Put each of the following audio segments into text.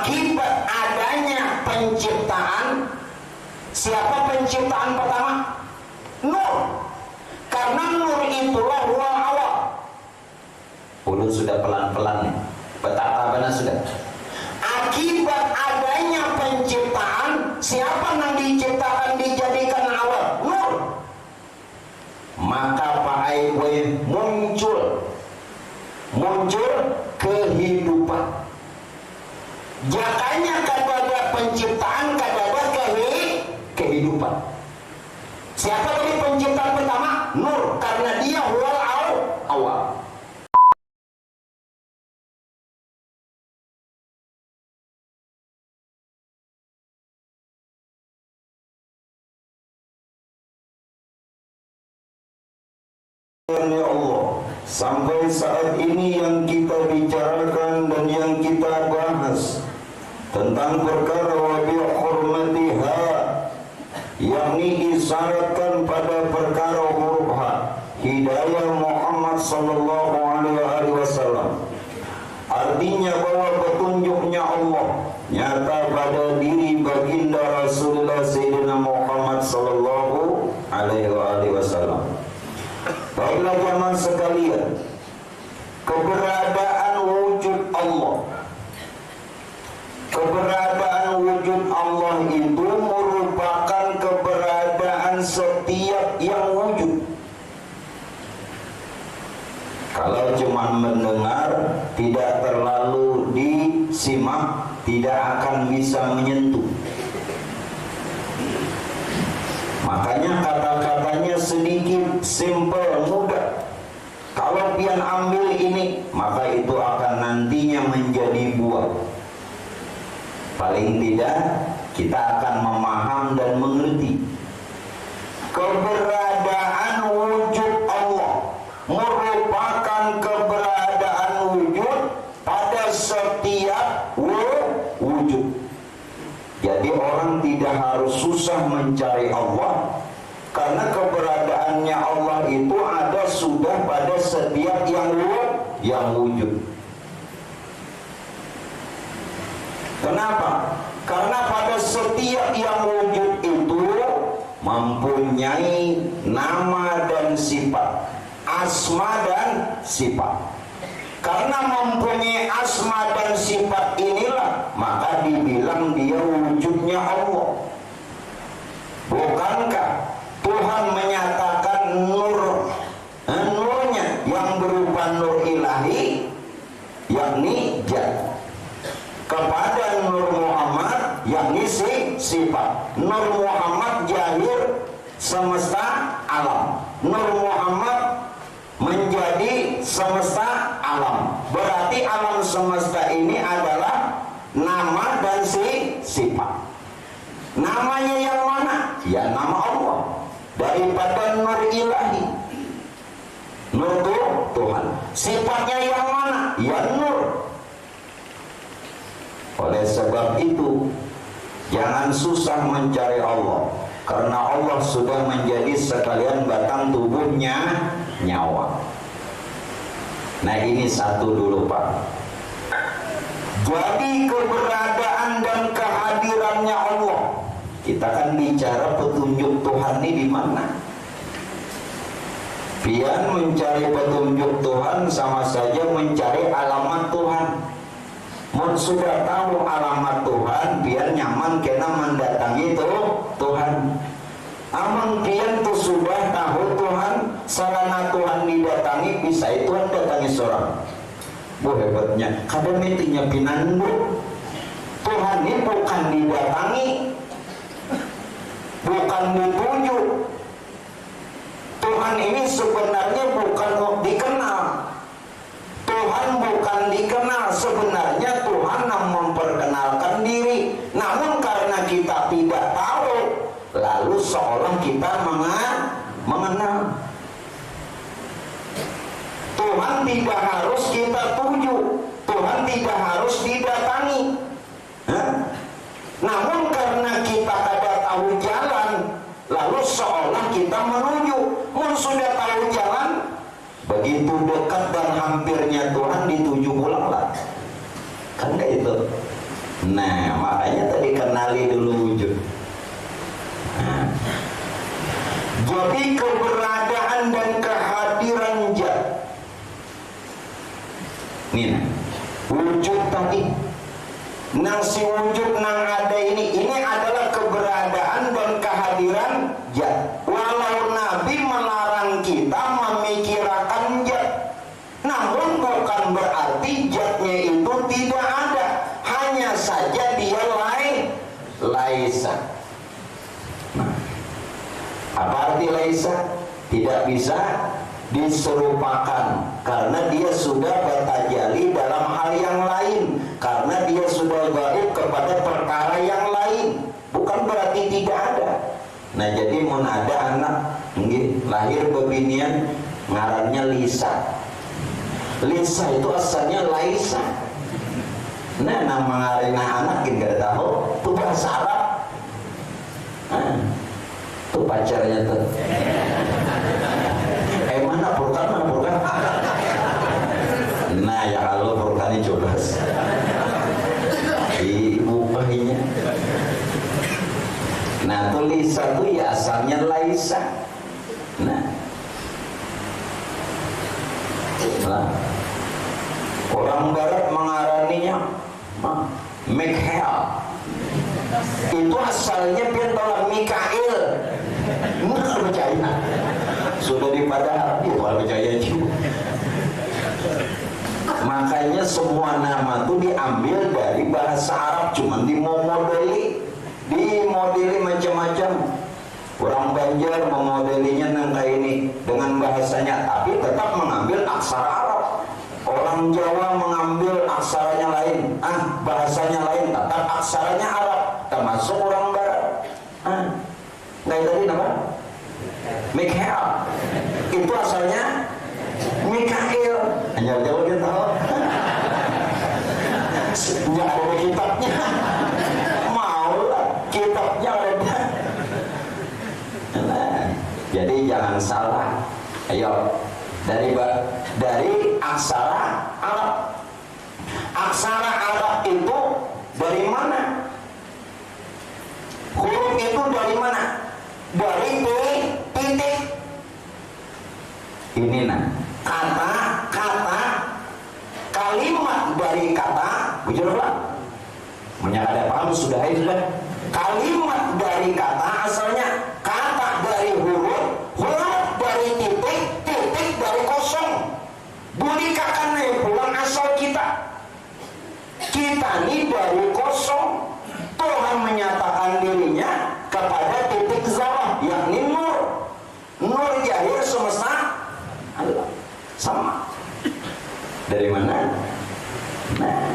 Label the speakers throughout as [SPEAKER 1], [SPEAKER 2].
[SPEAKER 1] akibat adanya penciptaan. Siapa penciptaan pertama? Nur. Karena nur itulah ruang awal. Ulu sudah pelan-pelan nih. Betapa benar sudah. Akibat adanya penciptaan, siapa yang diciptakan dijadikan awal? Nur. Maka Pak Aiboy muncul kehidupan. Jakanya kepada penciptaan, kepada kehidupan. Siapa tadi penciptaan pertama? Nur, karena dia wal awal. Ya Allah, sampai saat ini yang kita bicarakan dan yang kita bahas tentang perkara wabi hurmatiha, yakni isyaratkan pada perkara huruf H, hidayah Muhammad sallallahu alaihi wasallam. Artinya bahwa petunjuknya Allah nyata pada diri baginda Rasulullah Sayyidina Muhammad sallallahu alaihi wasallam. Baiklah jemaah sekalian, keberadaan wujud Allah, itu merupakan keberadaan setiap yang wujud. Kalau cuma mendengar, tidak terlalu disimak, tidak akan bisa menyentuh. Makanya kata-katanya sedikit, simple, mudah. Kalau pian ambil ini, maka itu akan nantinya menjadi buah. Paling tidak, kita akan memaham dan mengerti. Keberadaan wujud Allah merupakan keberadaan wujud pada setiap wujud. Jadi orang tidak harus susah mencari Allah, karena keberadaannya Allah itu ada sudah pada setiap yang wujud. Kenapa? Karena pada setiap yang wujud itu mempunyai nama dan sifat, asma dan sifat. Karena mempunyai asma dan sifat inilah, maka dibilang dia wujudnya Allah. Bukankah Tuhan menyatakan nurnya yang berupa nur ilahi, yakni zat, kepada Nur Muhammad, yakni sifat. Nur Muhammad jahir semesta alam. Nur Muhammad menjadi semesta alam. Berarti alam semesta ini adalah nama dan sifat. Namanya yang mana? Ya nama Allah. Daripada nur ilahi, nur Tuhan. Sifatnya yang mana? Ya nur. Oleh sebab itu, jangan susah mencari Allah, karena Allah sudah menjadi sekalian batang tubuhnya, nyawa. Nah ini satu dulu Pak. Jadi keberadaan dan kehadirannya Allah, kita kan bicara petunjuk Tuhan ini di mana? Pian mencari petunjuk Tuhan sama saja mencari alamat Tuhan. Mun sudah tahu alamat Tuhan, pian nyaman kena mendatangi Tuhan. Aman pian tuh sudah tahu Tuhan, sarana Tuhan didatangi, bisa itu datangi seorang. Bu hebatnya, kadang mitinya pinandu. Tuhan ini bukan didatangi, bukan dituju. Tuhan ini sebenarnya bukan dikenal. Tuhan bukan dikenal, sebenarnya Tuhan yang memperkenalkan diri. Namun karena kita tidak tahu, lalu seolah kita mengenal. Tuhan tidak harus kita tuju, Tuhan tidak harus didatangi. Namun karena kita tidak tahu jalan, lalu seolah kita menuju. Mun sudah tahu jalan, begitu dekat dan hampirnya Tuhan dituju pulang lah. Kan itu. Nah, makanya tadi kenali dulu wujud. Nah, jadi keberadaan dan kehadiran zat. Nih, wujud tadi. Nang si wujud nang ada ini adalah keberadaan dan kehadiran zat. Walau Nabi melarang kita memikirkan zat, namun bukan berarti zatnya itu tidak ada. Hanya saja dia laisa. Nah, apa arti laisa? Tidak bisa diserupakan karena dia sudah bertajalli dalam hal yang lain, karena dia sudah gaib kepada perkara yang lain, bukan berarti tidak ada. Nah, jadi mun ada anak lahir bebinian ngarannya Lisa. Lisa itu asalnya Laisa. Nah, nama ngarina anak kita tahu itu bahasa Arab. Nah, itu pacarnya tuh. Mana Furqan? Nah, ya Allah, Furqan ini jelas ibu bahinya. Nah, tuh Lisa tuh ya asalnya Laisa. Nah, orang barat mengaraninya Mikhail. Itu asalnya dia tolak Mikail. Nggak percaya. Sudah di padahal dia kalau percaya juga. Makanya semua nama itu diambil dari bahasa Arab, cuman dimodeli macam-macam. Orang Banjar memodelinya nang kayak ini dengan bahasanya, tapi tetap mengambil aksara Arab. Orang Jawa mengambil aksaranya lain, bahasanya lain, tetap aksaranya Arab. Termasuk orang Barat. Kayak tadi nama Mikhail, itu asalnya Mikail. Hanya jauh dia tahu. Nggak ada kitabnya. Mau lah kitabnya ada. Nah, jadi jangan salah. Ayo dari aksara Arab. Aksara Arab itu dari mana? Huruf itu dari mana? Dari titik. Ini kata kalimat dari kata, bujurlah. Menyadari paham sudah itu sudah. Kalimat dari kata asalnya kata dari huruf dari titik dari kosong. Budi kakaknya pulang asal kita ini dari kosong. Tuhan menyatakan dirinya kepada titik zarah, yakni nur jahir semesta adalah sama. Dari mana? Nah,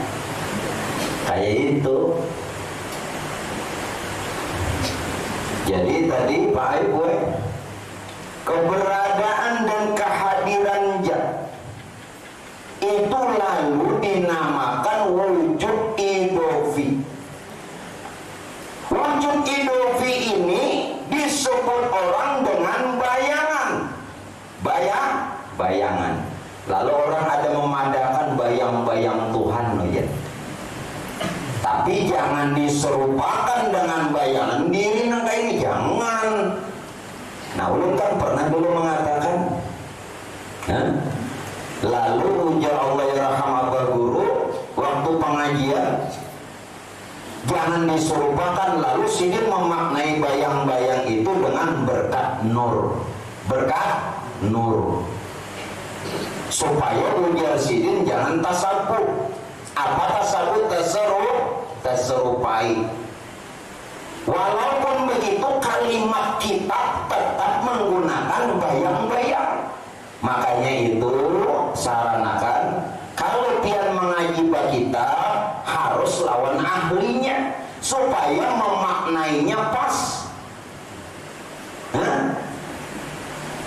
[SPEAKER 1] kayak itu. Jadi tadi Pak Ibu, keberadaan dan kehadiran zat itu lalu dinamakan wujud idofi. Wujud idofi ini disebut orang dengan bayangan. Lalu orang ada memandangkan bayang-bayang Tuhan ya. Tapi jangan diserupakan dengan bayangan diri nangka ini, jangan. Nah, ulun kan pernah dulu mengatakan, lalu ujar Allah rahmat guru waktu pengajian, jangan diserupakan. Lalu sidin memaknai bayang-bayang itu dengan berkat nur, supaya ujar sidin jangan tasabbuh. Apa tasabbuh? Terserupai. Walaupun begitu kalimat kita tetap menggunakan bayang-bayang. Makanya itu saranakan kalau pian mengaji kita harus lawan ahlinya supaya memaknainya pas.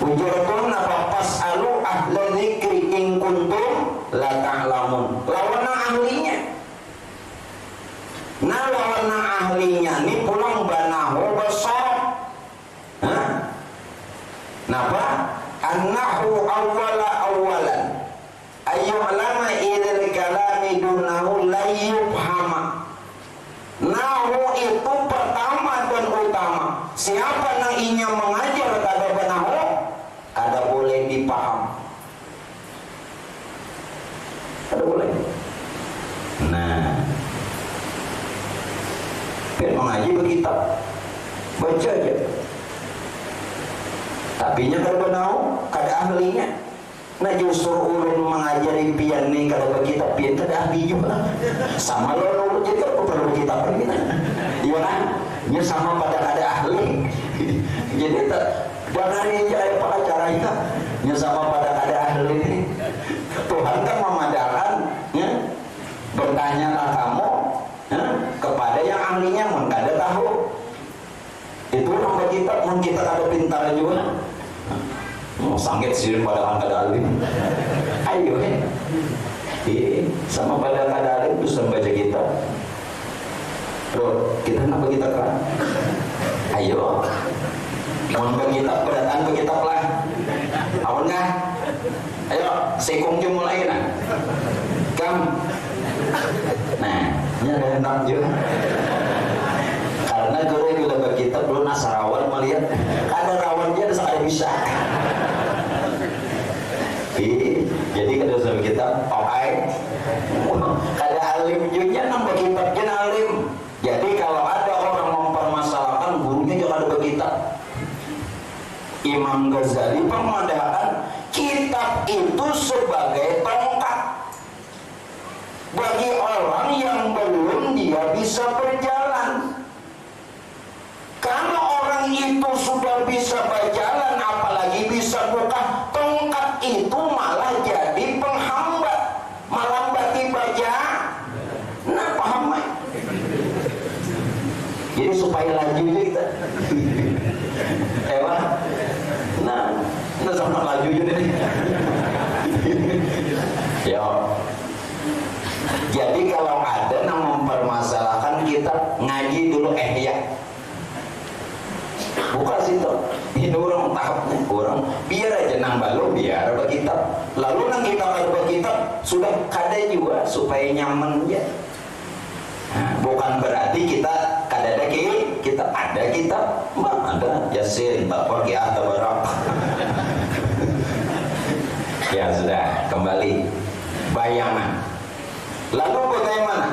[SPEAKER 1] Ujarkan apa pas alu ahla dzikri in kuntum la ta'lamun. Lawan ahlinya. Nah, lawan ahlinya ini pulang banahu besar. Napa? Annahu awalan ayyu'lama idil kalami dunahu la yubhama siapa nang inya mengajar kada benaho kada boleh dipaham, kada boleh. Nah, biar mengaji berkitab, baca aja. Tapi nya kada benaho, kada ahlinya. Nah justru ulun mengajari pian nih kada berkitab, pian kada ahli juga. Sama lo jadi aku perlu kitab ini. Iya kan? Nya sama pada kada ahli. Jadi jangan ini jaya pengacaranya. Nya sama pada kada ahli ini. Tuhan kan memadahkan, ya, bertanyalah kamu, ya, kepada yang ahlinya, mun kada tahu. Itu orang berkitab, mun kita kada pintar juga. Sangit sih pada kada alim. Ayo sama pada kada alim terus baca kitab. Bro, kita nak berkitab kan? Ayo, mau berkitab, berdatang berkitab lah. Awal nggak? Ayo, sekong jam mulai nah. Kam. Nah, ini ada hendak juga. Karena guru bila berkitab belum nasarawan melihat ada rawan dia ada bisa. Jadi kada usah kitab, oke. Kada alim juga nambah kitab jen alim. Jadi kalau ada orang mempermasalahkan gurunya juga ada berkitab. Imam Ghazali memadahkan kitab itu sebagai tongkat bagi orang yang belum dia bisa berjalan. Kalau orang itu sudah bisa berjalan, apalagi bisa buka, tongkat itu malah jadi penghambat, melambati baja. Nah, paham ya? Jadi supaya laju kita. Ewa. Nah, kita sama laju juga nih. Yo. Jadi kalau ada yang mempermasalahkan kita ngaji dulu ya. Bukan situ, ini orang tahapnya orang biar aja nambah lo biar berkitab. Lalu nang kita kalau berkitab sudah kada juga supaya nyaman ya. Nah, bukan berarti kita kada ada kita ada kitab, ada Yasin, Bapak ya Tabarak. Ya sudah kembali bayangan. Lalu bagaimana?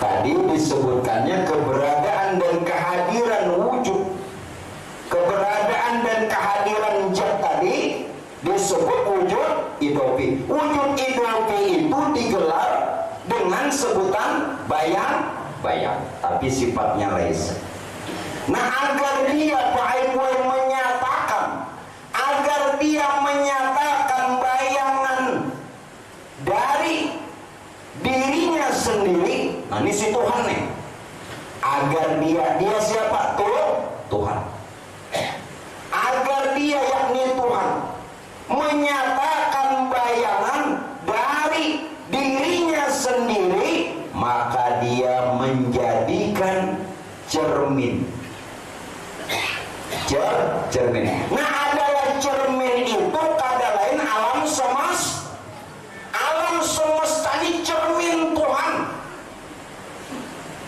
[SPEAKER 1] Tadi disebutkannya keberadaan dan kehadiran wujud. Keberadaan dan kehadiran zat tadi disebut wujud idopi. Wujud idopi itu digelar dengan sebutan bayang, tapi sifatnya lain. Nah, agar dia menyatakan bayangan dari dirinya sendiri. Nah, ini si Tuhan nih. Agar dia siapa? Tuhan. Agar dia yakni Tuhan menyatakan bayangan dari dirinya sendiri, maka dia menjadikan cermin. Cermin. Nah, adalah cermin itu kada lain alam semesta. Alam semesta ini cermin Tuhan.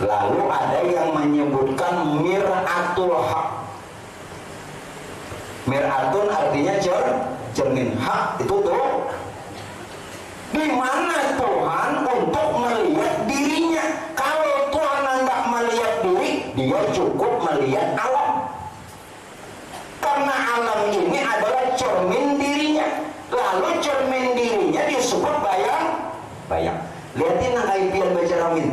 [SPEAKER 1] Lalu ada yang menyebutkan mir'atul haq. Mir'atun artinya cermin. Hak itu tuh di mana Tuhan untuk melihat dirinya. Kalau Tuhan hendak melihat diri, dia cukup melihat alam. Karena alam ini adalah cermin dirinya. Lalu cermin dirinya disebut bayang. Lihatin nang ai pian baca ramin.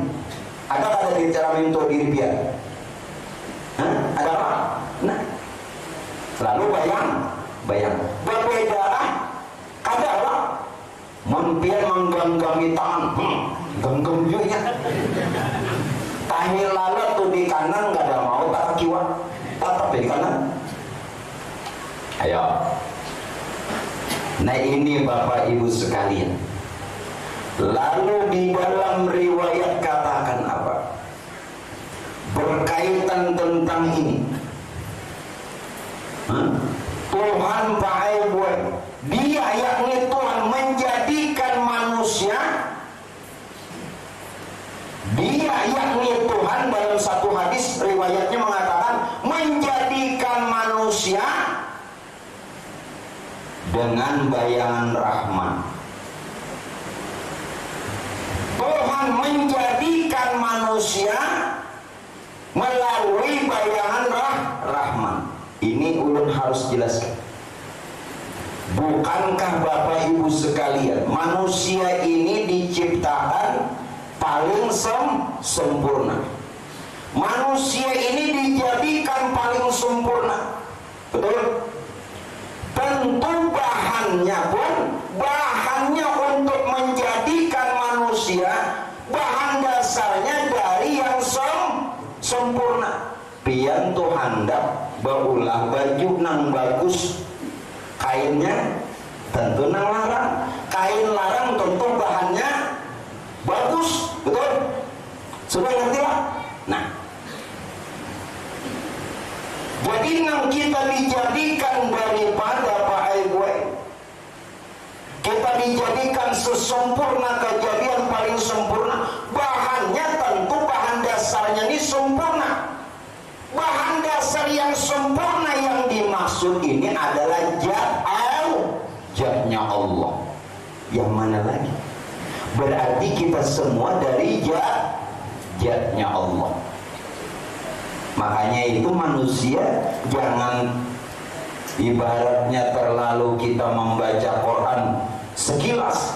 [SPEAKER 1] Ada kata di cermin itu diri pian? Ada apa? Nah. Lalu bayang. Berbeda lah. Kada lah. Mun pian menggenggammi tangan. Genggam juga. Tahil lalat tuh di kanan kada mau tak kiwa. Tetap di kanan. Ayo. Nah, ini Bapak Ibu sekalian. Lalu di dalam riwayat katakan apa? Berkaitan tentang ini. Tuhan pakai buat dia yakni Tuhan menjadikan manusia. Dia yakni Tuhan dalam satu hadis riwayatnya mengatakan menjadikan manusia dengan bayangan Rahman. Tuhan menjadikan manusia melalui bayangan Rahman. Ini ulun harus jelaskan. Bukankah Bapak Ibu sekalian, manusia ini diciptakan paling sempurna. Manusia ini dijadikan paling sempurna. Betul? Tentu bahannya untuk menjadikan manusia, bahan dasarnya dari yang sempurna. Pian tu handap baulah baju nang bagus, kainnya tentu nang larang. Kain larang tentu bahannya bagus, betul? Sudah ngerti lah? Nah, jadi nang kita dijadikan daripada Pak Aigwe, kita dijadikan sesempurna kejadian paling sempurna. Bahannya tentu bahan dasarnya ini sempurna. Bahan dasar yang sempurna yang dimaksud ini adalah zatnya Allah. Yang mana lagi? Berarti kita semua dari zatnya Allah. Makanya itu manusia jangan ibaratnya terlalu kita membaca Quran sekilas.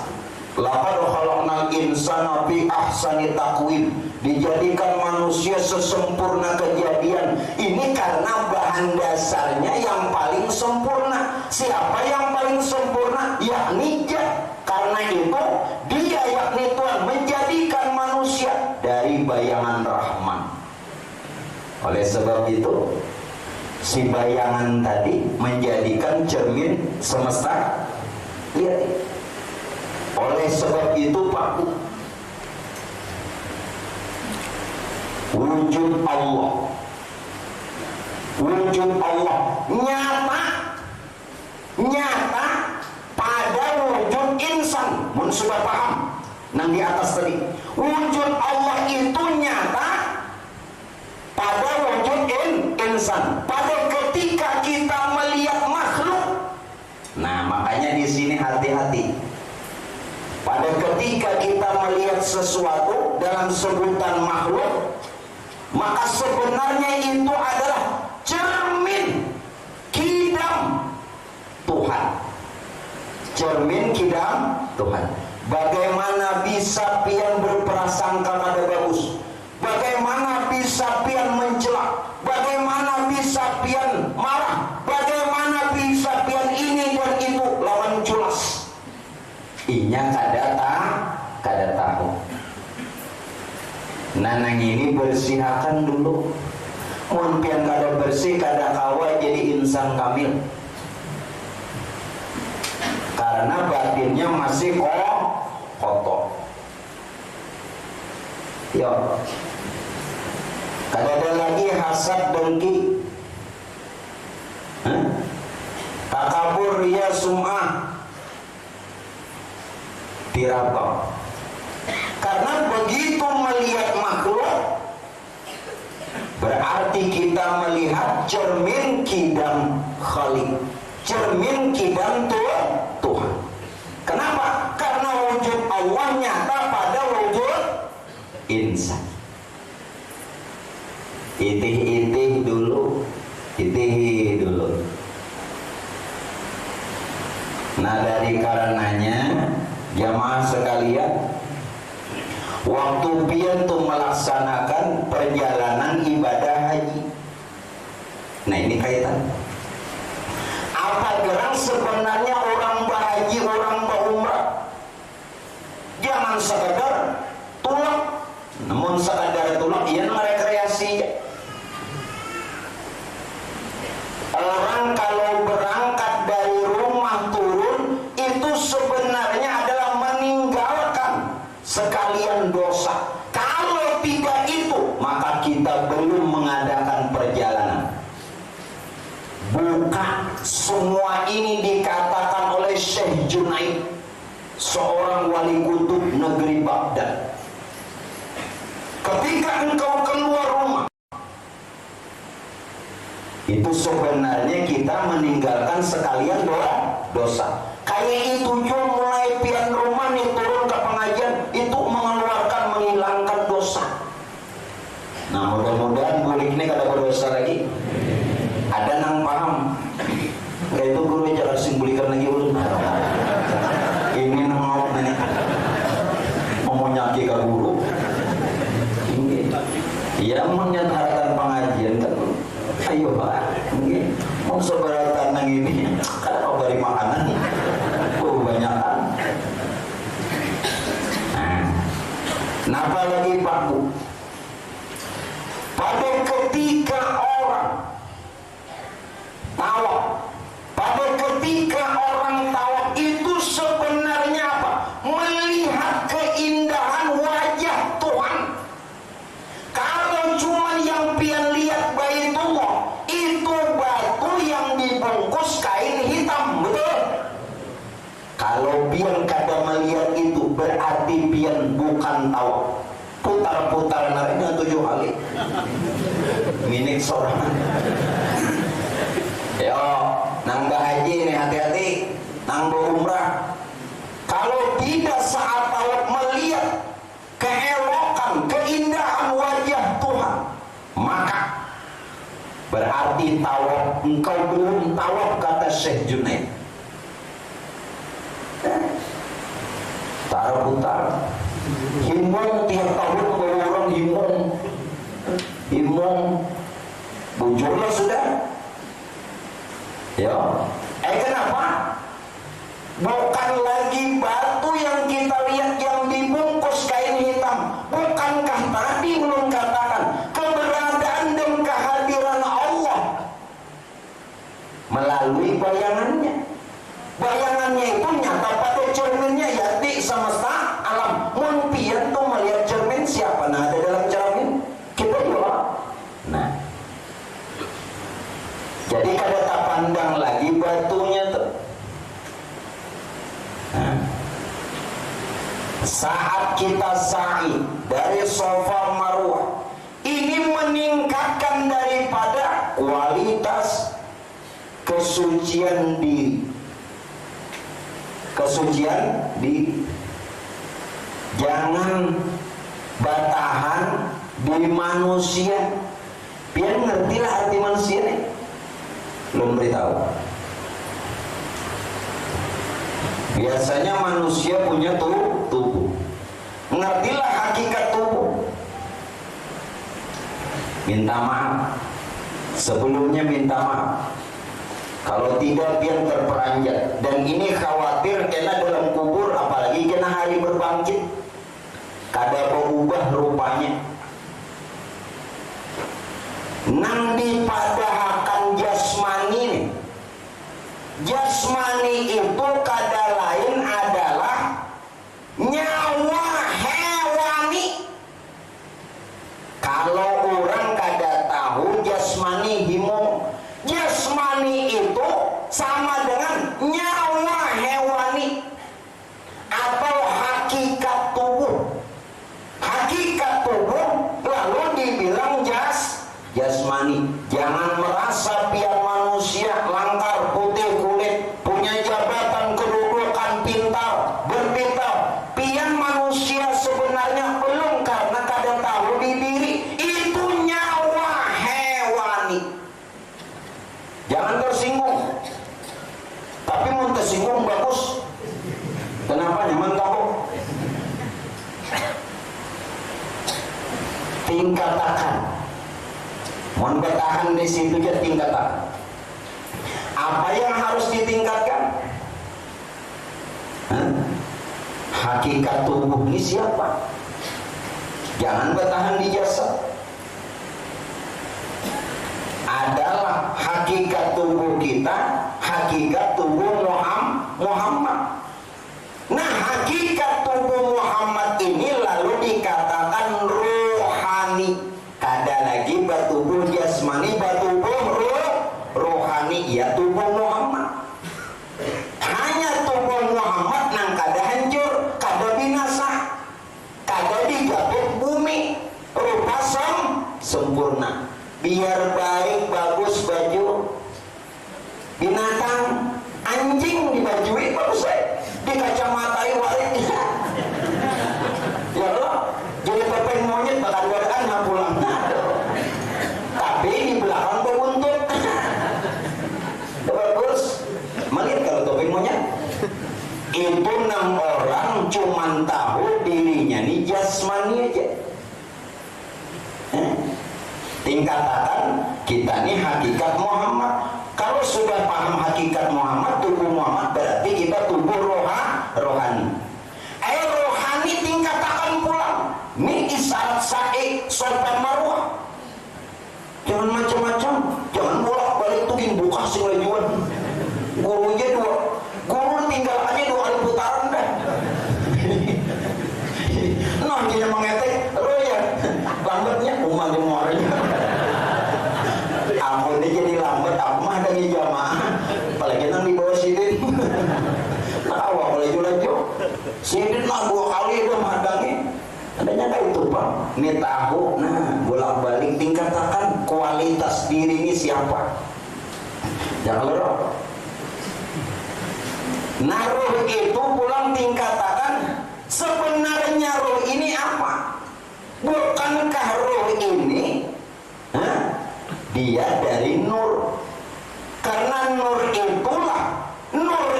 [SPEAKER 1] Laqad khalaqnal insana fi ahsani taqwim. Dijadikan manusia sesempurna kejadian. Ini karena bahan dasarnya yang paling sempurna. Siapa yang paling sempurna? Yakni zat. Karena itu dia yakni Tuhan menjadikan manusia dari bayangan Rahman. Oleh sebab itu si bayangan tadi menjadikan cermin semesta. Lihat. Oleh sebab itu Pak, wujud Allah nyata pada wujud insan. Mun sudah paham nang di atas tadi, wujud Allah itu nyata pada wujud insan. Pada ketika kita melihat makhluk. Nah, makanya di sini hati-hati. Pada ketika kita melihat sesuatu dalam sebutan makhluk, maka sebenarnya itu adalah cermin kidam Tuhan. Cermin kidam Tuhan. Bagaimana bisa pian berprasangka kada bagus? Bagaimana bisa pian mencela? Bagaimana bisa pian marah? Bagaimana bisa pian ini dan itu lawan culas? Inya kada tahu. Nanang ini bersihakan dulu. Mun pian kada bersih kada kawa jadi insan kamil. Karena batinnya masih kotor. Yo. Kada ada lagi hasad dengki. Takabur riya sum'ah. Tiraba. Karena begitu melihat makhluk berarti kita melihat cermin kidam Khalik, cermin kidam Tuhan. Kenapa? Karena wujud Allah nyata pada wujud insan. Itih dulu. Nah, dari karenanya jamaah sekalian, waktu pian tuh melaksanakan perjalanan ibadah haji. Nah, ini kaitan. Apa gerang sebenarnya orang berhaji, orang berumrah? Jangan sekedar tulak. Namun sekadar tulak, ia merekreasi. Orang kalau berangkat dari rumah turun, itu sebenarnya adalah meninggalkan sekalian dosa. Kalau tidak itu, maka kita belum mengadakan perjalanan. Bukan semua ini dikatakan oleh Syekh Junaid, seorang wali kutub negeri Baghdad. Ketika engkau keluar rumah, Itu sebenarnya kita meninggalkan sekalian dosa. Kayak itu juga mulai pian rumah nih turun ke pengajian itu menghilangkan dosa. Nah mudah-mudahan bulik ini kada berdosa lagi. Ada nang paham. Kayak itu guru jangan simbulikan lagi dulu. Ini nang mau nih. Mau nyaki ke guru. Ini. Ya menyatakan pengajian kan. Ayo Pak, mau seberatan nang ini, kalau beri makanan, kebanyakan. Nah, apa lagi Pak Bu? Pada ketika orang tawaf, pada ketika orang tawaf itu sebenarnya apa? Melihat keindahan wajah Tuhan. Kalau cuma yang pian lihat Baitullah, itu batu yang dibungkus kain hitam, betul? Kalau pian kada melihat itu, berarti pian bukan tawaf. Putar-putar narinya 7 kali. Minik seorang. Yo, nang haji nih hati-hati, nang umrah. Kalau tidak saat tawaf melihat keelokan, keindahan wajah Tuhan, maka berarti tawaf engkau belum tawaf, kata Syekh Junaid. Putar-putar himbong tiap tahun orang himbong bujurnya sudah ya. Kenapa? Bukan lagi batu yang kita lihat yang dibungkus kain hitam. Bukankah tadi belum katakan keberadaan dan kehadiran Allah melalui bayangannya? Bayangannya itu nyata pada cerminnya, yakni semesta alam. Mungkin tuh melihat cermin siapa? Nah, ada dalam cermin kita juga. Nah, jadi kada tak pandang lagi batunya tuh. Nah, saat kita sa'i dari Safa Marwah, ini meningkatkan daripada kualitas kesucian diri. Kesucian diri. Jangan batahan di manusia. Biar ngertilah arti manusia nih. Belum beritahu. Biasanya manusia punya tubuh. Ngertilah hakikat tubuh. Minta maaf. Sebelumnya minta maaf. Kalau tidak biar terperanjat. Dan ini khawatir kena dalam kubur, apalagi kena hari berbangkit, kada berubah rupanya. Nang dipadahakan jasmani nih. Jasmani itu kada lain adalah nyawa hewani. Kalau orang kada tahu jasmani himung, jasmani itu sama dengan nyawa hewani atau hakikat tubuh. Hakikat tubuh lalu dibilang jasmani. Jangan merasa pian manusia langkar, putih kulit, punya jabatan, kedudukan, pintar, berpintar. Pian manusia sebenarnya belum, karena kada tahu di diri. Itu nyawa hewani. Jangan tersinggung. Tapi mau tersinggung bagus. Kenapa? Nyaman tahu. Tingkatakan. Mohon bertahan di situ aja, tingkatakan. Apa yang harus ditingkatkan? Hakikat tubuh ini siapa? Jangan bertahan di jasad. Adalah hakikat tubuh kita, hakikat tubuh Muhammad. Nah, hakikat tubuh Muhammad ini lalu dikatakan rohani. Kada lagi bertubuh jasmani, bertubuh rohani, ya tubuh Muhammad. Hanya tubuh Muhammad nang kada hancur, kada binasa, kada digabung bumi, rupa sempurna. Biar baik bagus baju aja. Tingkatan kita nih hakikat Muhammad. Kalau sudah paham hakikat Muhammad, tubuh Muhammad, berarti kita tubuh rohani. Rohani tingkatan pulang. Ini isyarat sa'i sopan marwah. Jangan macam-macam, jangan bolak-balik tuh buka sing lajuan. Gurunya guru tinggal aja 2 kali putaran dah. Nah, dia mengetek, ya lambatnya umah jemurnya. Ampun dia jadi lambat, aku mah ada di jamaah. Apalagi nang di bawah sidin. Tahu aku laju-laju. Sidin mah 2 kali udah menghadangnya. Adanya kayak itu Pak. Ini tahu, nah bolak-balik tingkatkan kualitas diri ini siapa. Jangan lupa. Nah roh itu pulang tingkatkan sebenarnya roh ini apa? Bukankah roh ini dia dari nur? Karena nur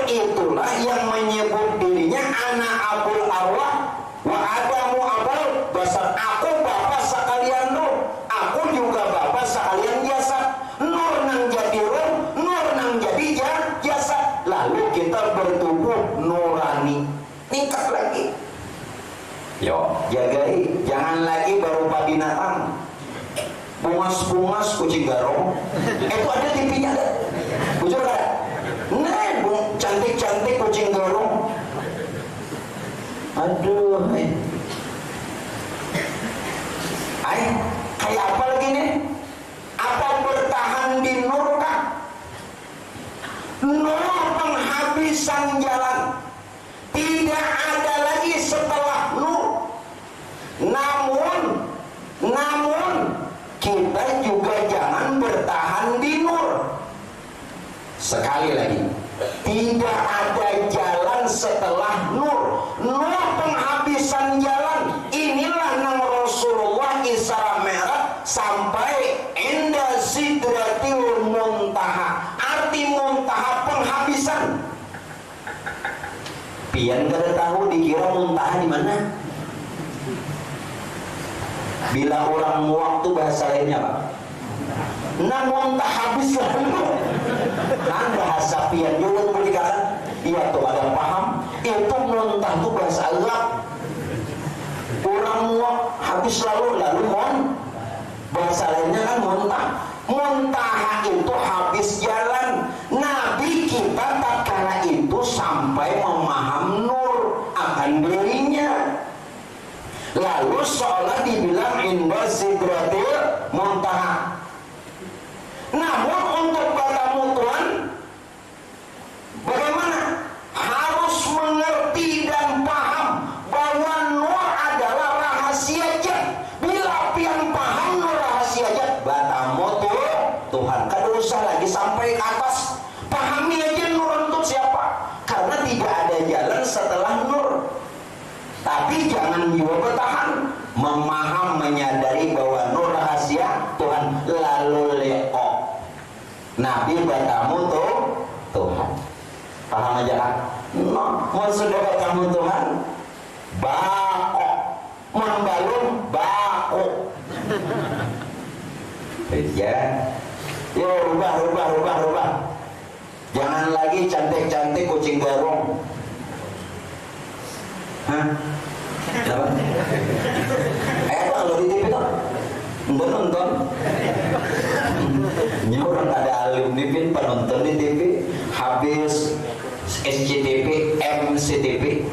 [SPEAKER 1] itulah yang menyebut dirinya ana abul arwah wa adamu abal basar. Aku bapak sekalian nur, aku juga bapak sekalian jasad. Nur nang jadi roh, nur nang jadi jasad. Lalu kita bertubuh nurani. Tingkat lagi. Yo, jagai, jangan lagi berupa binatang. Bungas-bungas kucing garong. Itu ada TV-nya ada. Bujur ada. Nah, cantik-cantik kucing garong. Aduh, kayak apa lagi nih? Apa bertahan di nur kah? Nur penghabisan jalan. Tidak ada lagi setelah nur. Namun kita juga jangan bertahan di nur. Sekali lagi, tidak ada jalan setelah nur. Nur penghabisan jalan. Inilah nang Rasulullah Isra Mi'raj sampai inda sidratil muntaha. Arti muntaha penghabisan. Pian kada tahu dikira muntaha di mana? Bila orang waktu bahasa lainnya Pak. Namun tak habis lalu. Kan bahasa pian juga berikan. Iya tuh ada paham. Itu muntah itu bahasa Arab. Orang muak habis lalu bahasa lainnya kan muntah. Muntaha itu habis jalan. Nabi kita tak kala itu sampai memaham nur akan dirinya. Lalu seolah dibilang indah sidratil muntaha. Namun untuk bertemu Tuhan bagaimana? Harus mengerti dan paham bahwa nur adalah rahasia jat. Bila pian paham nur rahasia jat, bertemu Tuhan. Kada usah lagi sampai ke atas. Pahami aja nur untuk siapa? Karena tidak ada jalan setelah nur. Tapi jangan juga bertahan, memaham, menyadari bahwa nur rahasia Tuhan. Lalu leo Nabi bertamu Tuhan. Paham aja kan? No, mau sudah bertamu Tuhan, bako membalum bako. Ya, yo rubah. Jangan lagi cantik-cantik kucing garong. Hah? Apa? Apa kalau di TV tuh? Nonton. Ini orang ada alumni pin penonton di TV habis SCTV, MCTV.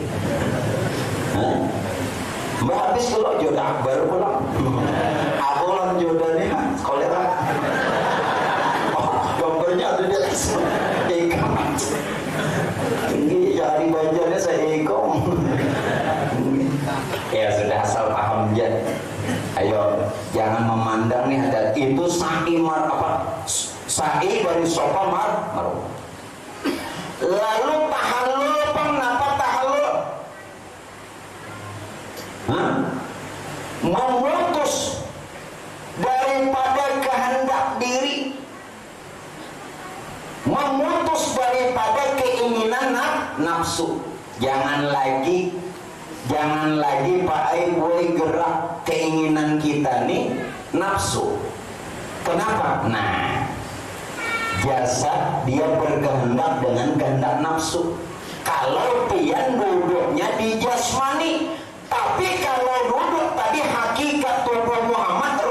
[SPEAKER 1] Mbak habis kalau jodoh baru pulang. Aku ulang jodohnya kolera. Gambarnya ada di atas. Ini cari banjarnya saya ikong. Ya sudah asal paham aja. Ayo jangan memandang nih ada itu sa'i sa'i dari sopa marwah. Lalu tahallul kenapa tahallul? Memutus daripada kehendak diri, memutus daripada keinginan nafsu. Jangan lagi Jangan lagi pakai boleh gerak keinginan kita nih nafsu. Kenapa? Nah, jasad dia berkehendak dengan kehendak nafsu. Kalau pian duduknya di jasmani, tapi kalau duduk tadi hakikat tubuh Muhammad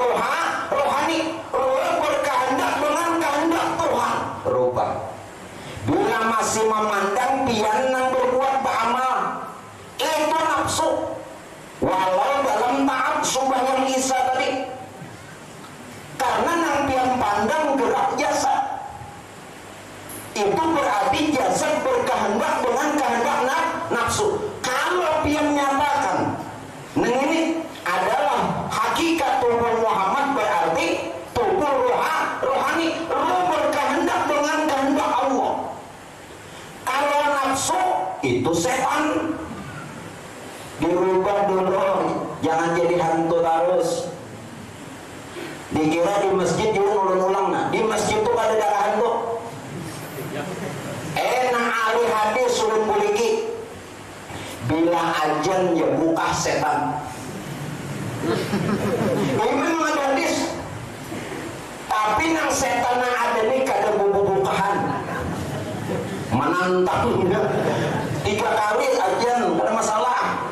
[SPEAKER 1] rohani, roh berkehendak dengan kehendak Tuhan. Rubah. Bila masih memandang pian yang berbuat beramal, itu nafsu. Walau dalam tahap subhanallah Isa tadi, karena nang pian pandang gerak jasad, itu berarti jasad berkehendak dengan kehendak nafsu. Kalau pian nyatakan, nah ini adalah hakikat tubuh Muhammad, berarti tubuh rohani, roh berkehendak dengan kehendak Allah. Kalau nafsu itu setan. Dirubah dulu, jangan jadi hantu terus. Dikira di masjid juga ulang-ulang. Nah, di masjid itu ada darah hantu. Enak ahli hadis suruh poliki. Bila ajan ya buka setan. Ini memang ada hadis. Tapi nang setan yang ada nih kada bubukahan. Menantangnya 3 kali ajan, ada masalah.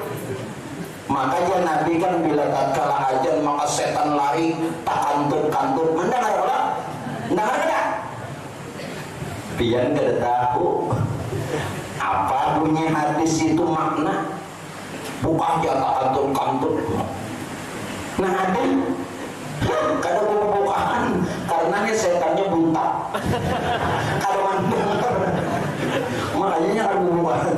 [SPEAKER 1] Makanya Nabi kan bila tatkala ajan maka setan lari tak kantuk-kantuk. Mendengar apa? Mendengar tidak? Pian kada tahu apa bunyi hadis itu makna. Bukan aja tak kantuk-kantuk. Nah ada kada bubukaan karena ini setannya buntak. Kada mendengar. Makanya kada bubukaan.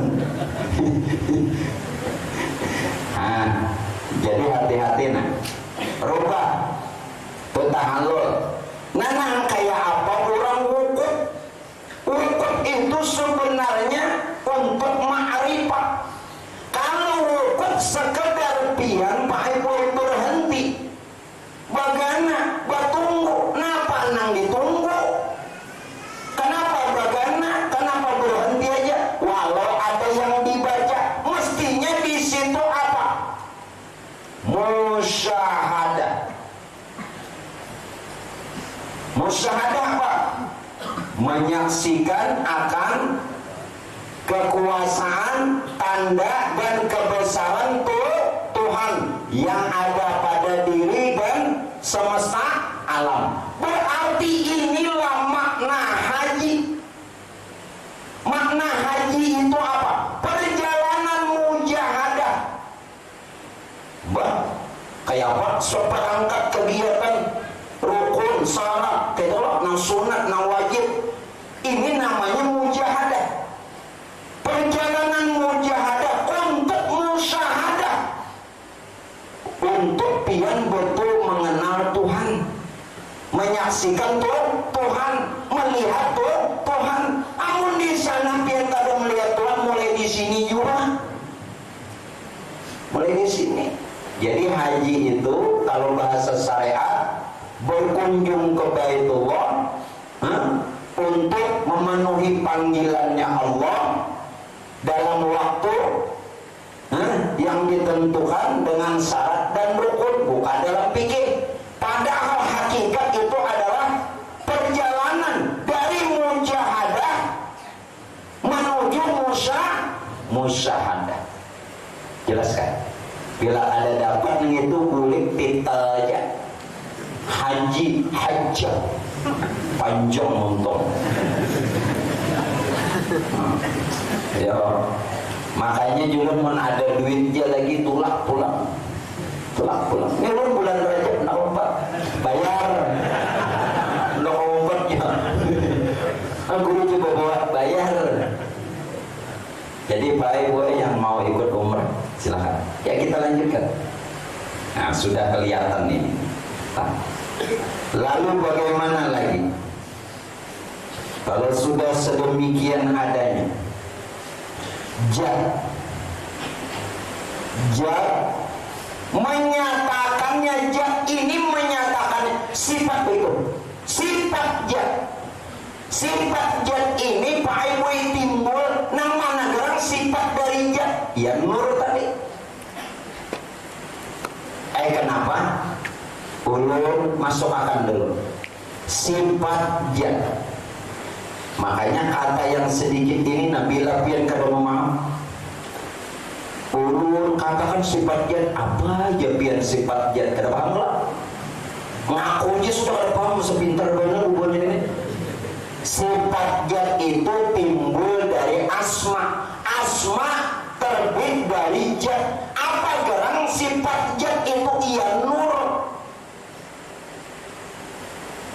[SPEAKER 1] Nah, jadi hati-hati nah. Rubah petahallul. Nah, kayak apa orang wukuf? Wukuf itu sebenarnya untuk ma'rifat. Kalau wukuf sekedar pian pakai boleh berhenti. Bagana batunggu. Napa nang ditunggu? Kenapa bagana? Kenapa berhenti aja? Walau ada yang dibaca, mestinya di situ apa? Musyahadah. Musyahadah apa? Menyaksikan akan kekuasaan, tanda dan kebesaran Tuhan yang ada pada diri dan semesta alam. Berarti inilah makna haji. Makna haji itu apa? Perjalanan mujahadah. Kayak apa? Seperangkat kegiatan rukun, syarat, kayak nang sunat, nang wajib. Ini namanya mujahadah. Perjalanan mujahadah untuk musyahadah, untuk pian betul mengenal Tuhan, menyaksikan Tuhan, melihat Tuhan. Amun di sana pian kada melihat Tuhan, mulai di sini juga. Mulai di sini. Jadi haji itu kalau bahasa syariat berkunjung ke Baitullah untuk memenuhi panggilannya Allah dalam waktu yang ditentukan dengan syarat dan rukun, bukan dalam fikih. Padahal hakikat itu adalah perjalanan dari mujahadah menuju musyahadah. Jelaskan? Bila ada dapat itu kulit titel aja. Haji, hajjah, panjang untung. Ya, makanya juga mau ada duitnya lagi tulak pulang. Ini bulan Rajab nak umpat, bayar. Nak umpatnya, guru juga bawa bayar. Jadi baik buat yang mau ikut umrah silahkan. Ya kita lanjutkan. Nah sudah kelihatan ini. Lalu bagaimana lagi? Kalau sudah sedemikian adanya, jad menyatakannya, jad ini menyatakan sifat itu, sifat jad. Sifat jad ini Pak Ibu timbul nama negara sifat dari jad, ya nur tadi. Kenapa? Ulun masuk akan dulu. Sifat zat. Makanya kata yang sedikit ini Nabila pian kada memaham. Ulun katakan sifat zat apa aja pian sifat zat kada paham lah. Ngaku aja sudah kada paham, sepintar benar ubahnya ini. Sifat zat itu timbul dari asma. Asma terbit dari zat. Apa gerang sifat zat itu iya nur.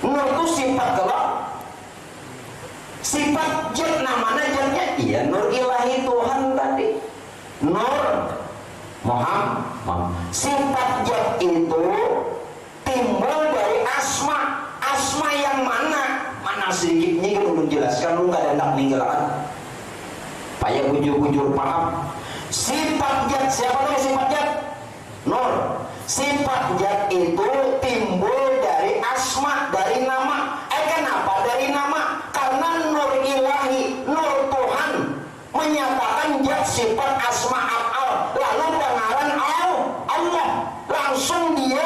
[SPEAKER 1] Nur itu sifat gelap. Sifat zat namanya zatnya iya nur ilahi Tuhan tadi. Nur Muhammad. Sifat zat itu timbul dari asma. Asma yang mana? Mana sedikit ini kan belum jelaskan, lu gak ada hendak ninggalan. Payah bujur-bujur paham. Sifat zat, siapa namanya sifat zat? Nur. Sifat zat itu timbul dari asma, dari nama. Kenapa dari nama? Karena nur ilahi, nur Tuhan menyatakan zat sifat asma af'al. Lalu pengaran Allah. Langsung dia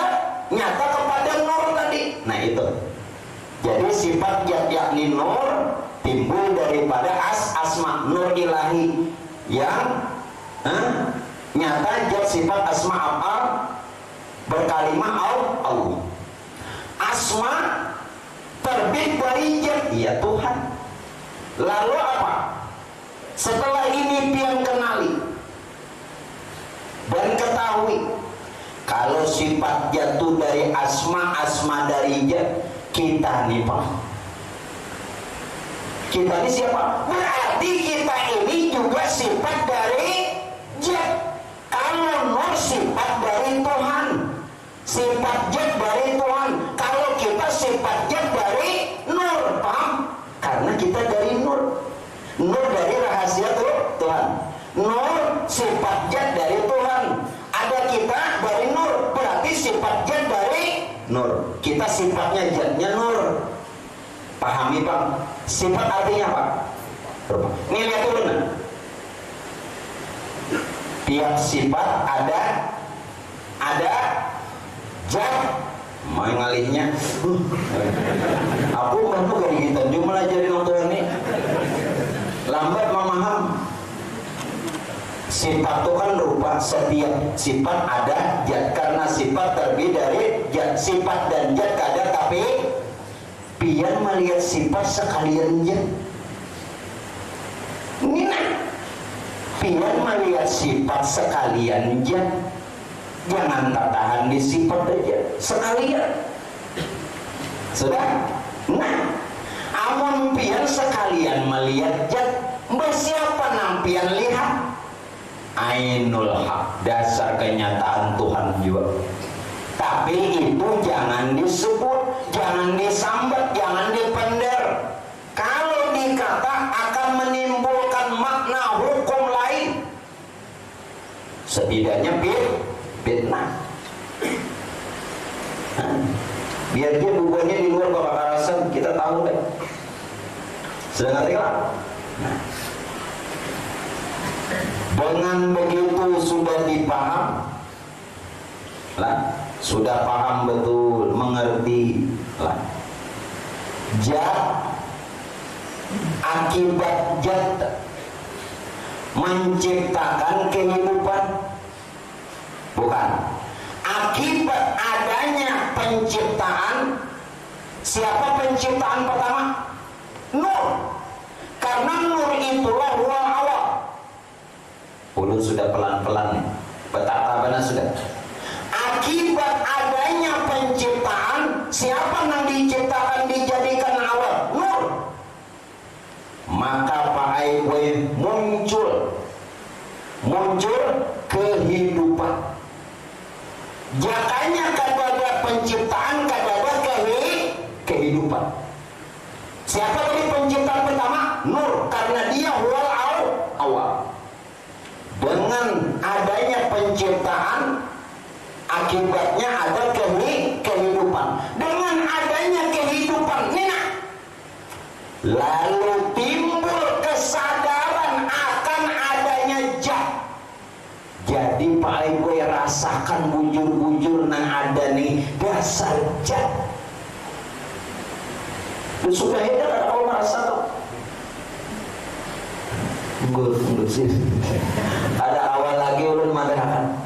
[SPEAKER 1] nyata kepada nur tadi. Nah itu. Jadi sifat zat yakni nur timbul daripada asma nur ilahi yang nyata zat sifat asma af'al berkalimah Allah. Asma terbit dari zat ya Tuhan. Lalu apa? Setelah ini pian kenali dan ketahui kalau sifat jatuh dari asma dari zat, kita nih Pak. Kita ini siapa? Berarti kita ini juga sifat dari zat. Kalau nur sifat dari Tuhan, sifat zat dari Tuhan. Kalau kita sifat zat dari nur, paham? Karena kita dari nur. Nur dari rahasia Tuhan. Nur sifat zat dari Tuhan. Ada kita dari nur, berarti sifat zat dari nur. Kita sifatnya zatnya nur. Pahami Pak? Sifat artinya apa? Ini lihat dulu nah. Tiap sifat ada zat. Mau ngalihnya aku baru kayak gitu cuma ajarin orang ini lambat memaham. Sifat itu kan rupa setiap sifat ada zat. Karena sifat terbit dari zat. Sifat dan zat ada tapi pian melihat sifat sekalian zat. Ini nah pian melihat sifat sekalian zat. Jangan tertahan di sifat aja sekalian. Sudah? Nah, amun pian sekalian melihat zat, siapa nampian lihat? Ainul haq, dasar kenyataan Tuhan juga. Tapi itu jangan disebut, jangan disambat, jangan dipender. Kalau dikata akan menimbulkan makna hukum lain. Setidaknya fitnah. Biar dia bubuhnya di luar bapak karasan, kita tahu deh. Sudah ngerti lah? Nah. Dengan begitu sudah dipaham lah, sudah paham betul, mengerti lah. Zat, akibat zat menciptakan kehidupan. Bukan. Akibat adanya penciptaan. Siapa penciptaan pertama? Nur. Karena nur itulah ruang awal. Ulun sudah pelan-pelan nih. Betapa benar sudah. Akibat adanya penciptaan, siapa yang diciptakan dijadikan awal? Nur. Maka Pak Aiboy muncul kehidupan. Jakanya kada ada penciptaan, kada ada kehidupan. Siapa tadi penciptaan pertama? Nur, karena dia huwal awal. Dengan adanya penciptaan, akibatnya ada kehidupan. Dengan adanya kehidupan, nina, lalu timbul kesadaran akan adanya zat. Jadi Pak Ibu rasakan bujur-bujur nang madani dasar jat. Sudah itu kalau merasa tuh enggak sih. Ada awal lagi ulun madahakan.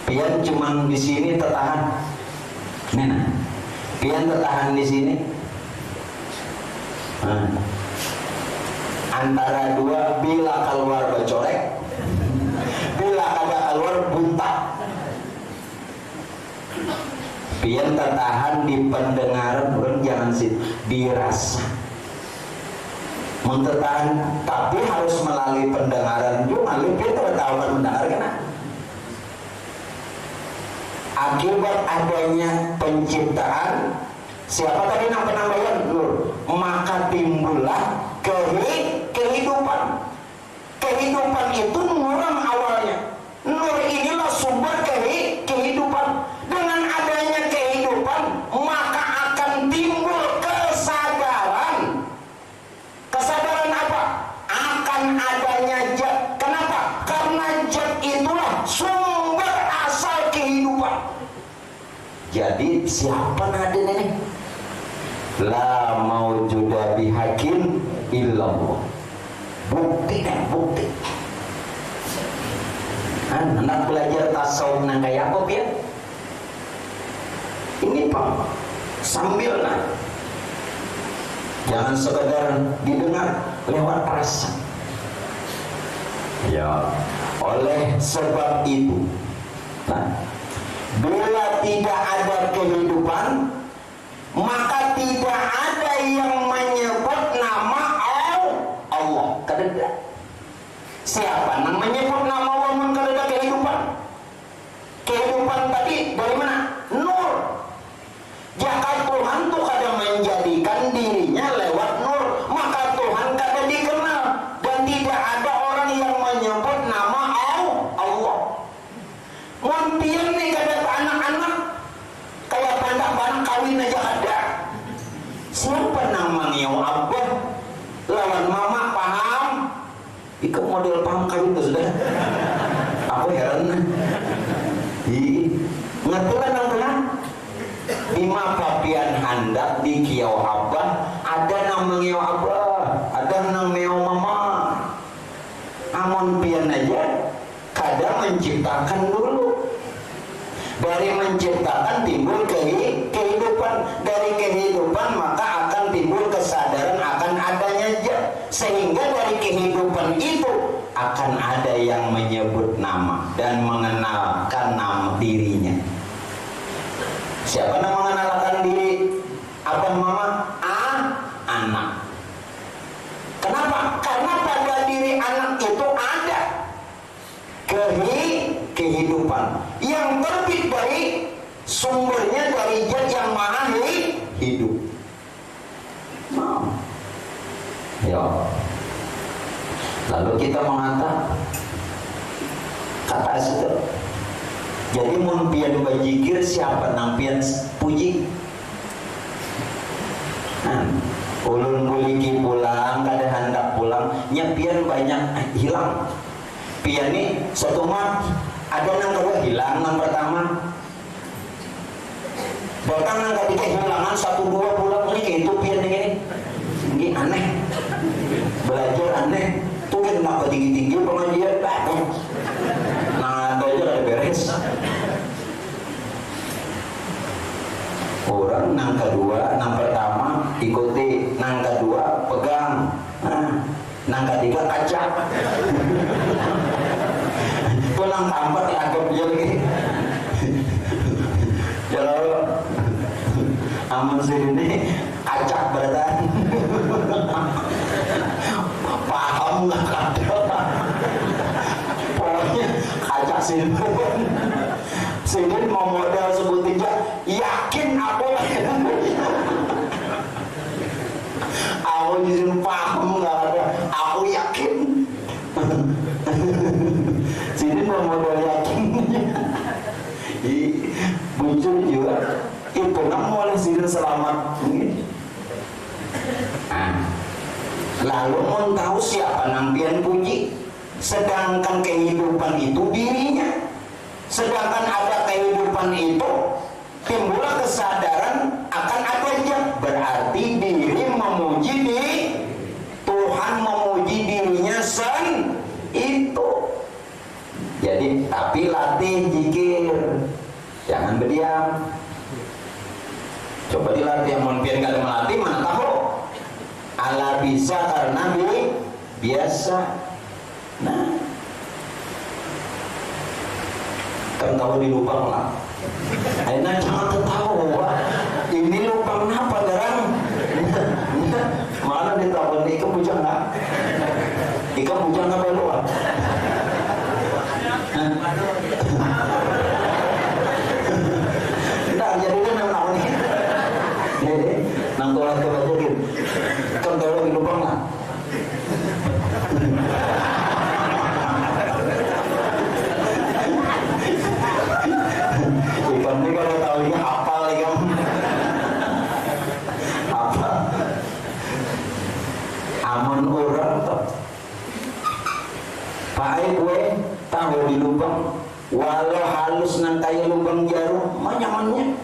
[SPEAKER 1] Pian cuman di sini tertahan. Nena. Pian tertahan di sini. Antara dua, bila keluar bacorek, bila ada keluar buntak. Pian tertahan di pendengaran, orang jangan sih dirasa. Mentertahan, tapi harus melalui pendengaran juga. Lalu pian tahu kan mendengar kena. Akibat adanya penciptaan, siapa tadi yang penambahan nur, maka timbullah kehidupan. Kehidupan itu nur awalnya. Nur inilah sumber kehidupan. Dengan adanya kehidupan, maka akan timbul kesadaran. Kesadaran apa? Akan adanya zat. Kenapa? Karena zat itulah sumber asal kehidupan. Jadi siapa nada ini? La maujuda bihakin illallah. Bukti dan bukti. Anak belajar tasawuf nang kayak apa ya? Ini Pak, sambil nah. Jangan sekedar didengar lewat rasa. Ya, oleh sebab itu, nah, bila tidak ada kehidupan, maka tidak ada yang menyebut nama Allah. Kededa. Siapa yang menyebut nama Allah kededa kehidupan? Kehidupan tadi dari mana? Nur. Jika Tuhan tuh kadang menjadikan dirinya lewat nur, maka Tuhan kadang dikenal dan tidak ada orang yang menyebut nama Allah. Mungkin nih kadang anak-anak kayak banyak kawin aja ada. Siapa namanya abah lawan mama paham? Ikut model paham kawin tuh sudah. Aku heran. Ngerti kan nang di mapapian handak di kiau abah ada namanya abah, ada namanya mama. Amun pian aja kadang menciptakan dulu. Dari menciptakan timbul kehidupan. Dari kehidupan maka akan timbul kesadaran akan adanya zat. Sehingga dari kehidupan itu akan ada yang menyebut nama dan mengenalkan nama dirinya. Siapa yang mengenalkan diri? Abah mama? Anak. Kenapa? Karena pada diri anak itu ada kehidupan yang terbit dari sumbernya dari zat yang maha hidup. Ya. Lalu kita mengatakan kata itu. Jadi mun pian bajikir siapa nang pian puji? Ulun buliki pulang, kada hendak pulang, nyepian banyak hilang. Pian ni satu mat ada nang kedua hilang, nang pertama datang nang ketiga hilangan, satu dua pulang ini kayak itu pian ini aneh, belajar aneh, tuh kan kenapa tinggi pengajian banyak, nah ada aja ada beres. Orang nang kedua, nang pertama ikuti, nang kedua pegang, nang ketiga kacak. Pulang keempat dianggap dia lagi. Kalau amun sini kacak beratan. Paham nggak ada? Pokoknya kacak sini. Sini mau modal sebut tiga, yakin aku aku disini paham nggak ada, aku yakin. Sini mau modal yakin. Muncul juga itu nama oleh sini selamat. Lalu mau tahu siapa nampian puji, sedangkan kehidupan itu dirinya. Sedangkan ada kehidupan itu timbullah kesadaran akan adanya, berarti diri memuji diri, Tuhan memuji dirinya itu. Jadi tapi latih zikir, jangan berdiam. Coba dilatih, yang mungkin gak melatih mana tahu. Ala bisa karena biasa. Nah, kan tahu di lubang lah. Aina jangan ketawa. Ini lubang apa garang? Mana ditahu nih ikan bujang nggak? Ikan bujang nggak beluan? Tidak jadi kan nama nih. Jadi nang tolak ke baju gitu. Kan tahu di lubang lah. Ikan ini kalau tahu ini hafal ikan. Apa? Amun orang tuh. Pakai gue tahu di lubang, walau halus nang kayak lubang jarum, nyamannya.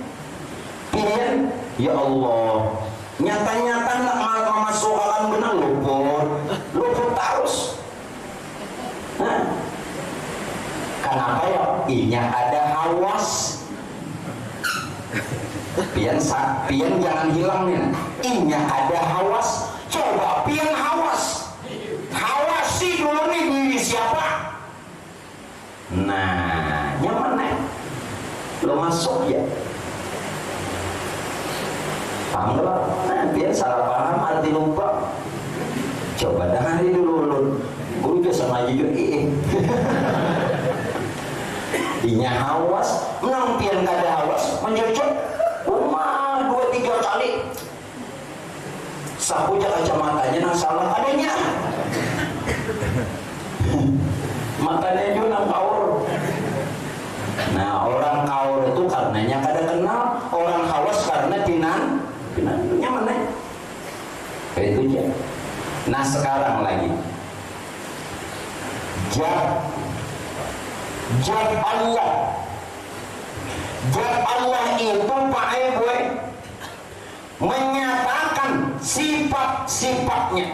[SPEAKER 1] Pian, ya Allah. Nyata-nyata nak malah masukkan benar luput terus. Nah, kenapa ya? Inya ada hawas. Pian jangan hilang nih. Inya ada hawas. Coba pian hawas. Hawas sih dulu nih diri siapa? Nah, nyaman nih. Lo masuk ya. Paham gak? Nah, pian salah paham arti lupa. Coba dengerin dulu lo. Gue juga sama aja juga. Inya hawas, menang pian kada hawas, menjojok rumah 2-3 kali. Sapu kacamatanya nang salah adanya. Matanya juga nang kaur. Nah, orang kaur itu karenanya kada kenal, orang hawas karena pinannya mana? Itu aja. Nah, sekarang lagi. Zat Allah. Zat Allah itu pakai gue menyatakan sifat-sifatnya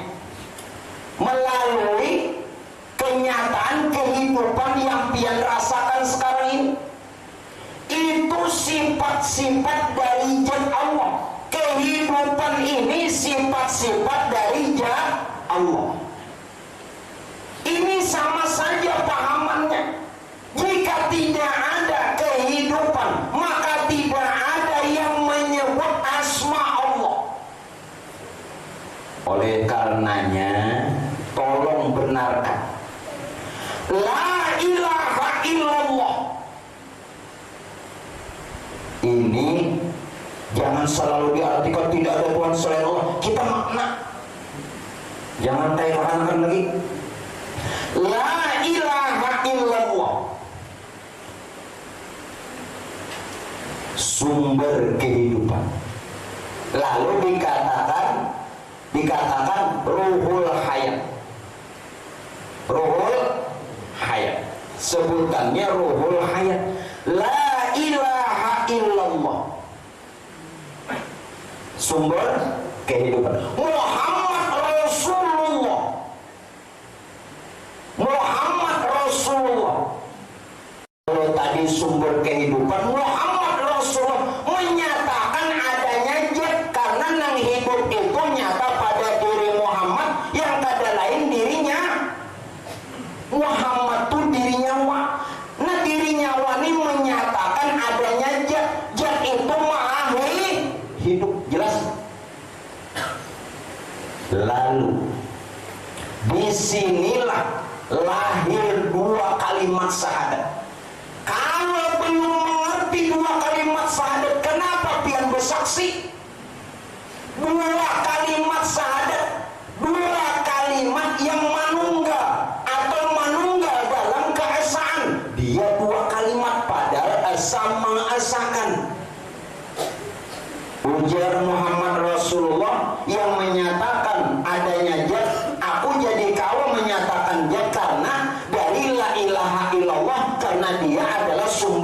[SPEAKER 1] melalui kenyataan kehidupan yang pian rasakan sekarang ini. Itu sifat-sifat dari zat Allah. Kehidupan ini sifat-sifat dari zat Allah. Ini sama saja pahamannya. Jika tidak ada kehidupan, maka tidak ada yang menyebut asma Allah. Oleh karenanya, tolong benarkan La ilaha illallah. Ini jangan selalu diartikan tidak ada Tuhan selain Allah. Kita makna. Jangan tayangkan lagi. La ilaha illallah. Sumber kehidupan. Lalu dikatakan ruhul hayat. Ruhul hayat. Sebutannya ruhul hayat. La ilaha illallah. Sumber kehidupan. Muhammad Rasulullah. Muhammad Rasulullah. Kalau tadi sumber kehidupan Muhammad Rasulullah menyatakan adanya zat, karena nang hidup itu nyata pada diri Muhammad yang kada lain dirinya. Muhammad tuh dirinya wa. Nah dirinya wa ini menyatakan adanya zat. Zat itu maha hidup. Jelas? Lalu disinilah lahir 2 kalimat syahadat. Kalau belum mengerti 2 kalimat syahadat, kenapa pian bersaksi? 2 kalimat syahadat, 2 kalimat yang manunggal atau manunggal dalam keesaan. Dia 2 kalimat padahal sama asakan. Ujar Muhammad Rasulullah yang menyatakan adanya zat. Aku jadi kau menyatakan zat karena dari la ilaha illallah, karena dia adalah sumber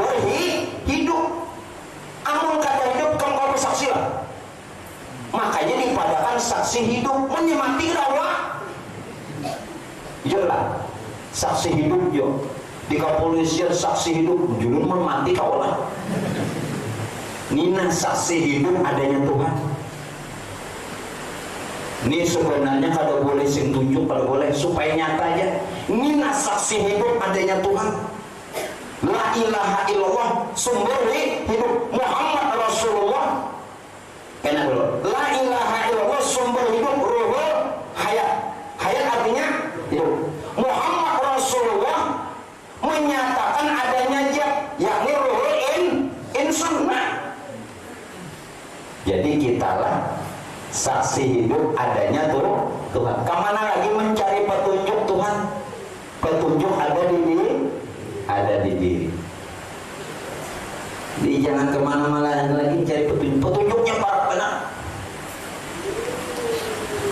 [SPEAKER 1] saksi hidup menyemati rawa jelas saksi hidup yo di kepolisian saksi hidup julun mati kaulah nina saksi hidup adanya Tuhan. Ini sebenarnya kalau boleh sing tunjuk kalau boleh supaya nyata aja nina saksi hidup adanya Tuhan. La ilaha illallah sumber hidup Muhammad Rasulullah. Enak dulu. La ilaha illallah sumber hidup ruhul hayat. Hayat artinya hidup. Muhammad Rasulullah menyatakan adanya jab, yakni ruhul in sunnah. Jadi kitalah saksi hidup adanya Tuhan. Kemana lagi mencari petunjuk Tuhan? Petunjuk ada di diri. Ada di diri. Jadi jangan kemana-mana lagi cari petunjuk. Petunjuknya para benar.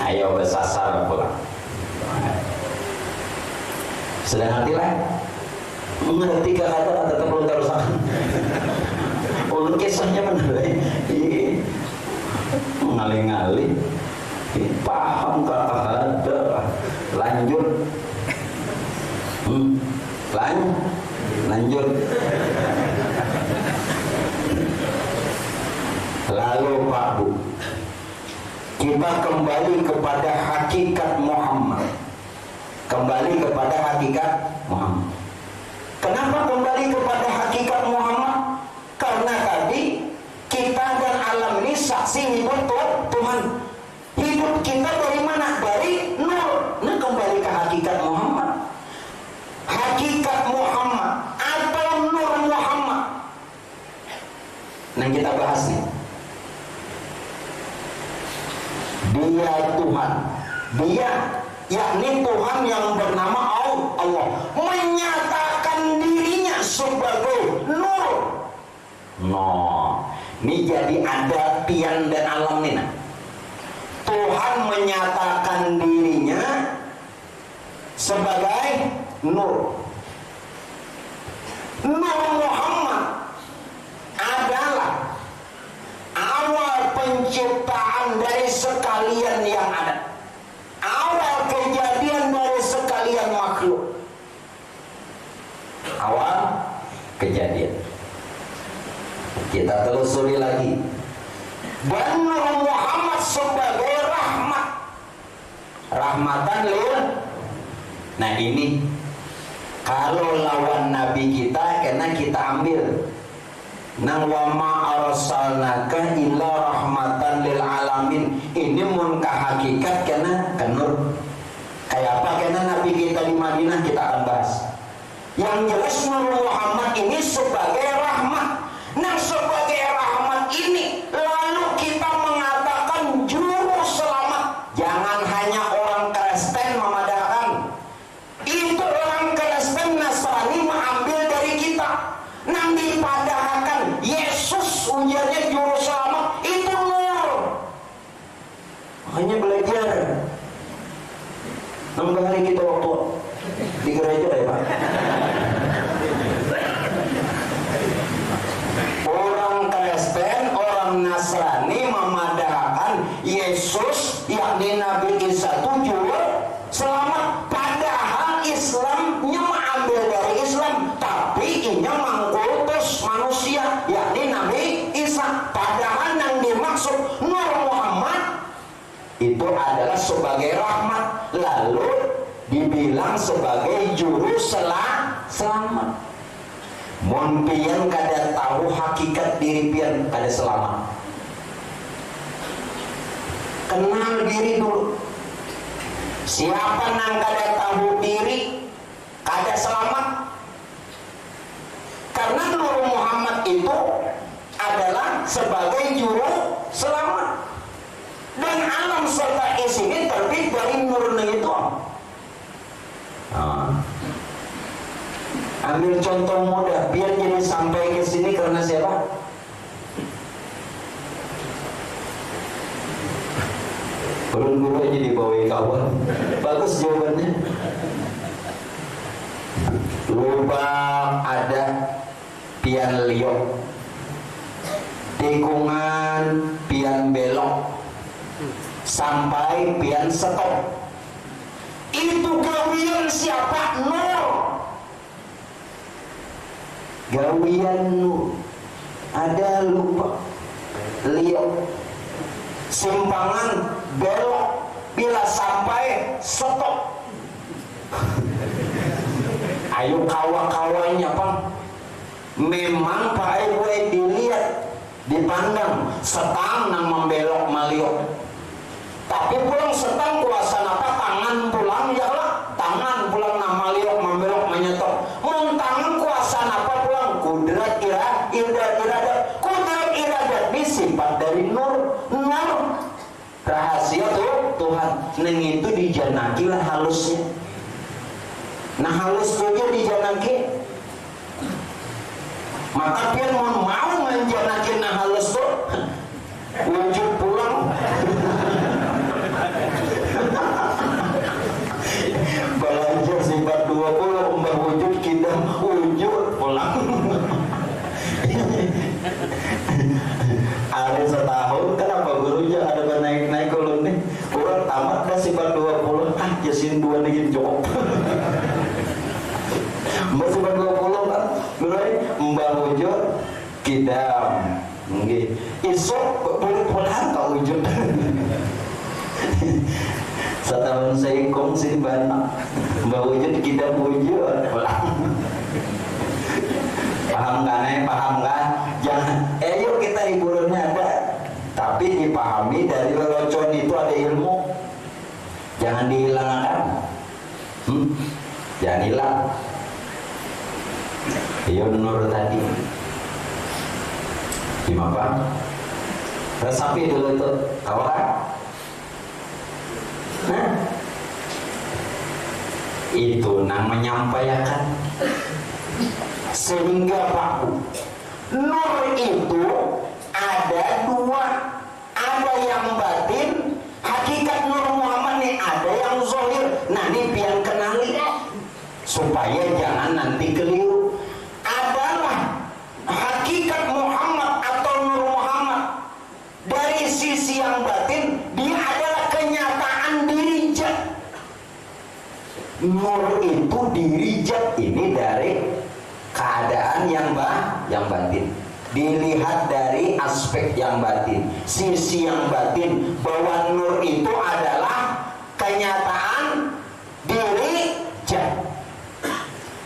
[SPEAKER 1] Ayo bersasar pulang. Sedang hatilah. Mengerti kata tetap belum terusan. Ulun kisahnya benar. Ngalih-ngalih. Paham kata lanjut. Lanjut. Lalu Pak Bu, kita kembali kepada hakikat Muhammad. Kembali kepada hakikat Muhammad. Kenapa kembali kepada hakikat Muhammad? Karena tadi kita dan alam ini saksi hidup Tuhan. Hidup kita dari mana? Dari nol. Nah kembali ke hakikat Muhammad. Hakikat Muhammad atau nur Muhammad. Nah kita bahas nih. Dia Tuhan. Dia yakni Tuhan yang bernama Allah menyatakan dirinya sebagai nur. Ini jadi ada pian dan alam nih. Nah. Tuhan menyatakan dirinya sebagai nur. Nur Muhammad adalah awal penciptaan dari sekalian yang ada. Awal kejadian dari sekalian makhluk. Awal kejadian. Kita telusuri lagi. Dan Nur Muhammad sebagai rahmat. Rahmatan lil. Nah ini kalau lawan Nabi kita karena kita ambil nang wa ma arsalnaka illa rahmatan lil alamin. Ini mun ka hakikat karena nur. Kayak apa karena Nabi kita di Madinah kita akan bahas. Yang jelas Nur Muhammad ini sebagai rahmat. Nah sebagai rahmat ini lalu kita mengatakan juru selamat. Jangan hanya orang Kristen memadahkan. Itu orang Kristen Nasrani mengambil dari kita. Nah dipadahkan Yesus ujarnya juru selamat. Itu nur. Makanya belajar. 6 hari kita waktu di gereja ya Pak. Orang Kristen, orang Nasrani memadahkan Yesus yakni Nabi Isa itu juru selamat. Padahal Islamnya mengambil dari Islam, tapi inya mengkutus manusia yakni Nabi Isa. Padahal yang dimaksud Nur Muhammad itu adalah sebagai rahmat, lalu dibilang sebagai juru selamat. Mun pian kada tahu hakikat diri pian kada selamat. Kenal diri dulu. Siapa nang kada tahu diri kada selamat. Karena Nur Muhammad itu adalah sebagai juru selamat. Dan alam serta isinya terbit dari nurnya itu. Ambil contoh mudah biar jadi sampai ke sini karena siapa? Guru-guru aja dibawain kawan. Bagus jawabannya. Lubang ada pian liok, tikungan pian belok. sampai pian stop. Itu gawian siapa? Nur. Gawian Nur. Ada lupa liok simpangan belok bila sampai stop. Ayo kawa-kawanya Bang, memang Pak RW dilihat dipandang setang nang membelok maliok, tapi pulang setang kuasa apa tangan pulang ya lah, tangan pulang nang maliok membelok menyetok, mun tangan kuasa apa pulang kudrat iradat kudrat iradat sifat dari nur rahasia tuh Tuhan neng itu dijanaki lah halusnya. Nah halus saja dijanaki, maka pian mau menjanakin nah halus tuh wujud pulang. Belajar sifat 20 mbah wujud kita wujud pulang. Ada setahun kenapa gurunya ada naik kolom nih kurang tamat dah sifat 20 jasin 2 lagi jawab. Mbak sifat 20 kan mbah wujud kidam nggih isuk pulang tak wujud. Setahun seikong sih banyak mbah wujud kidam wujud pulang. Paham kan? Jangan, yuk kita hiburannya ada, tapi dipahami dari lelucon itu ada ilmu. Jangan dihilangkan. Jangan hilang. Iya nur tadi. Gimana? Resapi dulu itu, tahu kan? Nah, itu nang menyampaikan. Sehingga Pak, nur itu ada dua, ada yang batin, hakikat Nur Muhammad nih ada yang zahir. Nah ini biar kenali supaya jangan nanti keliru. Adalah hakikat Muhammad atau Nur Muhammad dari sisi yang batin, dia adalah kenyataan diri zat. Nur itu diri zat ini dari keadaan yang batin, dilihat dari aspek yang batin, sisi yang batin, bahwa nur itu adalah kenyataan diri zat.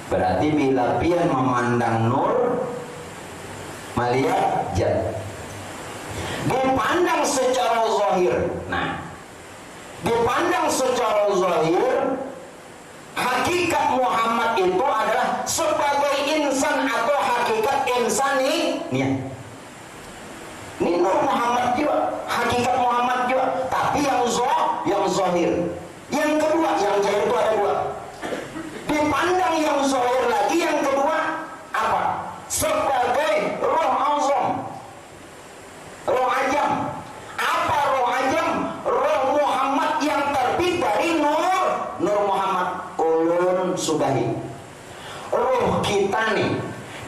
[SPEAKER 1] Berarti bila pian memandang nur, melihat zat, dipandang secara zahir. Nah, dipandang secara zahir, hakikat Muhammad itu adalah sebagai insan atau hakikat insani. Ini Nur Muhammad juga, hakikat Muhammad juga, tapi yang zahir. Yang kedua, yang zahir itu ada dua. Dipandang yang zahir lagi, yang kedua apa? Sebagai roh azam, roh ajam. Apa roh ajam? Roh Muhammad yang terbit dari Nur Muhammad. Sudahi, roh kita nih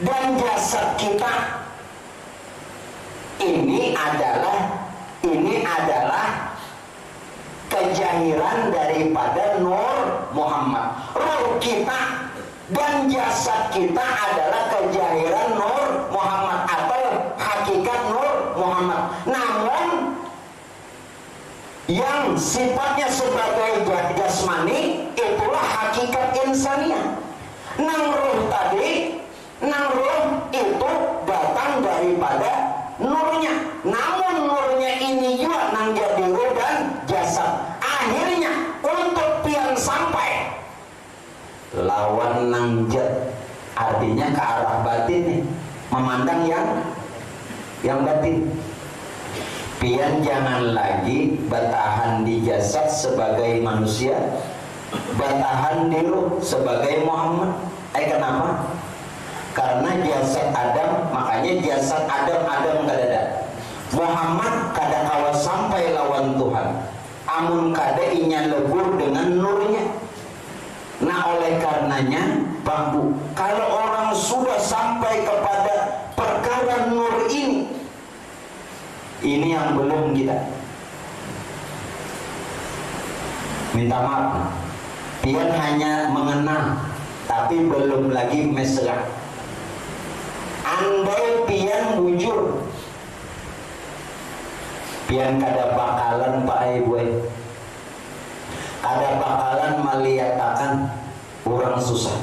[SPEAKER 1] dan jasad kita ini adalah kejahiran daripada Nur Muhammad. Roh kita dan jasad kita adalah kejahiran Nur Muhammad atau hakikat Nur Muhammad. Namun yang sifatnya sebagai jasmani itulah hakikat insaniah. Nang roh tadi, nang roh itu datang daripada nurnya. Namun nurnya ini juga nang jadi roh dan jasad. Akhirnya untuk pian sampai lawan nang jat, artinya ke arah batin nih, memandang yang batin. Pian jangan lagi bertahan di jasad sebagai manusia, bertahan di ruh sebagai Muhammad. Kenapa? Karena jasad Adam, makanya jasad Adam kadada. Muhammad kada kawa sampai lawan Tuhan. Amun kada inya lebur dengan nurnya. Nah oleh karenanya, Bambu, kalau orang sudah sampai kepada perkara nur ini yang belum kita. minta maaf. Pian hanya mengenal, tapi belum lagi mesra. Andai pian bujur, pian kada bakalan Pak Ibu, kada bakalan meliatakan orang susah.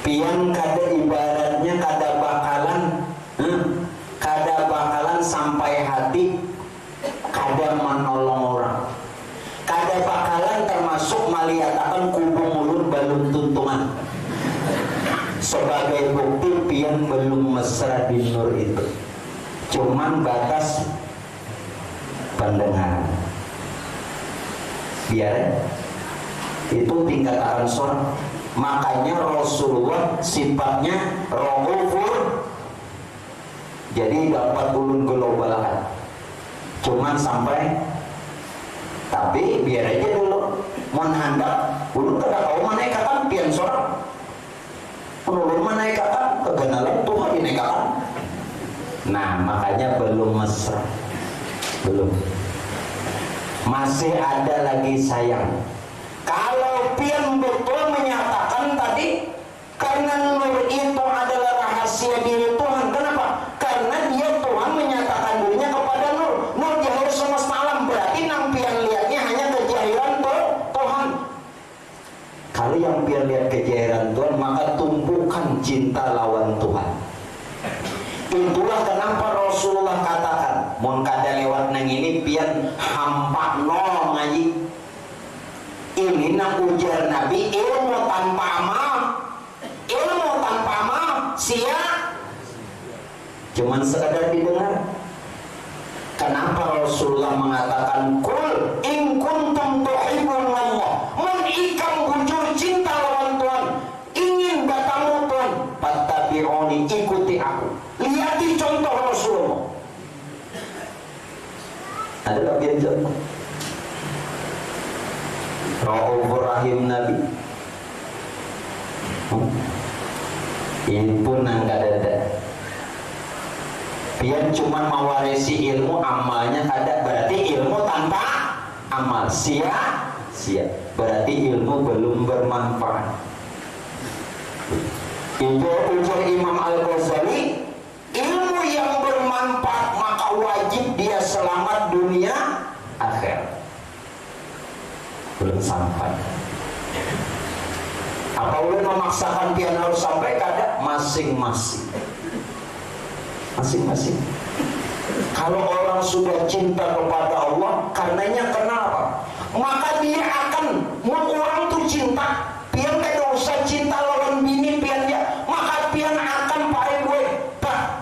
[SPEAKER 1] Pian kada ibaratnya kada bakalan sampai hati kada menolong orang, kada bakalan termasuk meliatakan kubu mulut balun tuntungan. Sebagai bukti pian belum mesra di nur itu, cuman batas pendengaran. Biar itu tingkatan sorang. Makanya Rasulullah sifatnya Raufur, jadi dapat ulun global, cuman sampai. Tapi biar aja dulu mohon handap ulun kada tahu mana kata pian sorang, ulun mana kata kegenalan Tuhan ini kata. Nah makanya belum mesra, belum, masih ada lagi sayang. Kalau pian betul menyatakan tadi, karena nur itu adalah rahasia diri Tuhan. Kenapa? Karena dia Tuhan menyatakan dirinya kepada nur. Nur jahir semesta alam, berarti nang pian lihatnya hanya kejahiran Tuhan. Kalau yang pian lihat kejahiran Tuhan, maka tumbuhkan cinta lawan Tuhan. Itulah kenapa Rasulullah katakan, mun kada lewat nang ini pian hampa no ngaji. Ini nang ujar Nabi, ilmu tanpa amal sia, cuman sekadar didengar. Kenapa Rasulullah mengatakan kul in kuntum tuhibbunallah, mun ikam bujur cinta lawan Tuhan, ingin bertemu Tuhan, fattabi'uni, ikuti aku. Lihati contoh Rasulullah. Ada lagi contoh Raufur Rahim Nabi. Ini pun nang kada. Pian cuma mewarisi ilmu, amalnya kada, berarti ilmu tanpa amal sia. Berarti ilmu belum bermanfaat. Itu ujar Imam Al-Ghazali, ilmu yang bermanfaat maka wajib dia selamat dunia akhirat. Belum sampai. Apa ulun memaksakan pian harus sampai? Kada, masing-masing. Kalau orang sudah cinta kepada Allah, karenanya kenapa? Maka dia akan, mun orang tuh cinta, pian kada usah cinta lawan bini pian dia, maka pian akan pakai gue,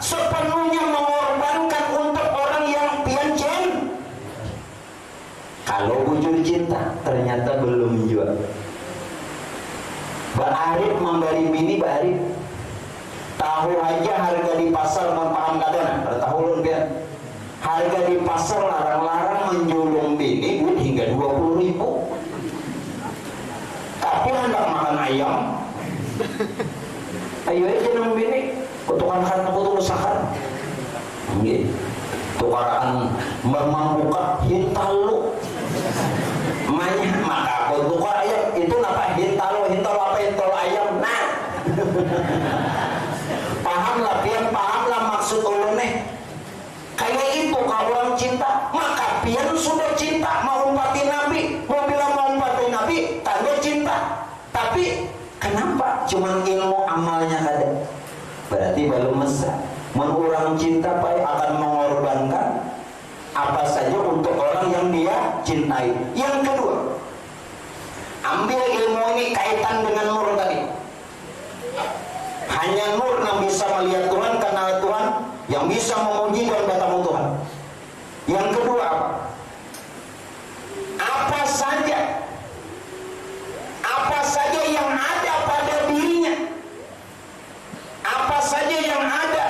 [SPEAKER 1] sepenuhnya mengorbankan untuk orang yang pian cinta. Kalau bujur cinta, ternyata belum juga. Ba'arif memberi bini ba'arif. Tahu aja harga di pasar mempaham kadang. Tahu lun biar. Harga di pasar larang-larang menjulung bini duit hingga 20.000. Tapi hendak makan ayam. Ayo aja nang bini. Kutukan karena kutu usaha. Nggih. Tukaran membuka hintalu. Maka aku tukar ayam itu napa hintalu apa hintalu ayam. Nah. Pahamlah maksud ulun nih. Kayak itu kalau orang cinta, maka pian sudah cinta mau umpati Nabi, mau bilang mau umpati Nabi, tanda cinta. Tapi kenapa cuma ilmu amalnya ada? Berarti belum mesra. Orang cinta pai akan mengorbankan apa saja untuk orang yang dia cintai. Yang kedua, ambil ilmu ini kaitan dengan nur tadi. Hanya nur yang bisa melihat Tuhan, kenal Tuhan, yang bisa memuji dan bertemu Tuhan. Yang kedua apa? Apa saja yang ada pada dirinya, apa saja yang ada,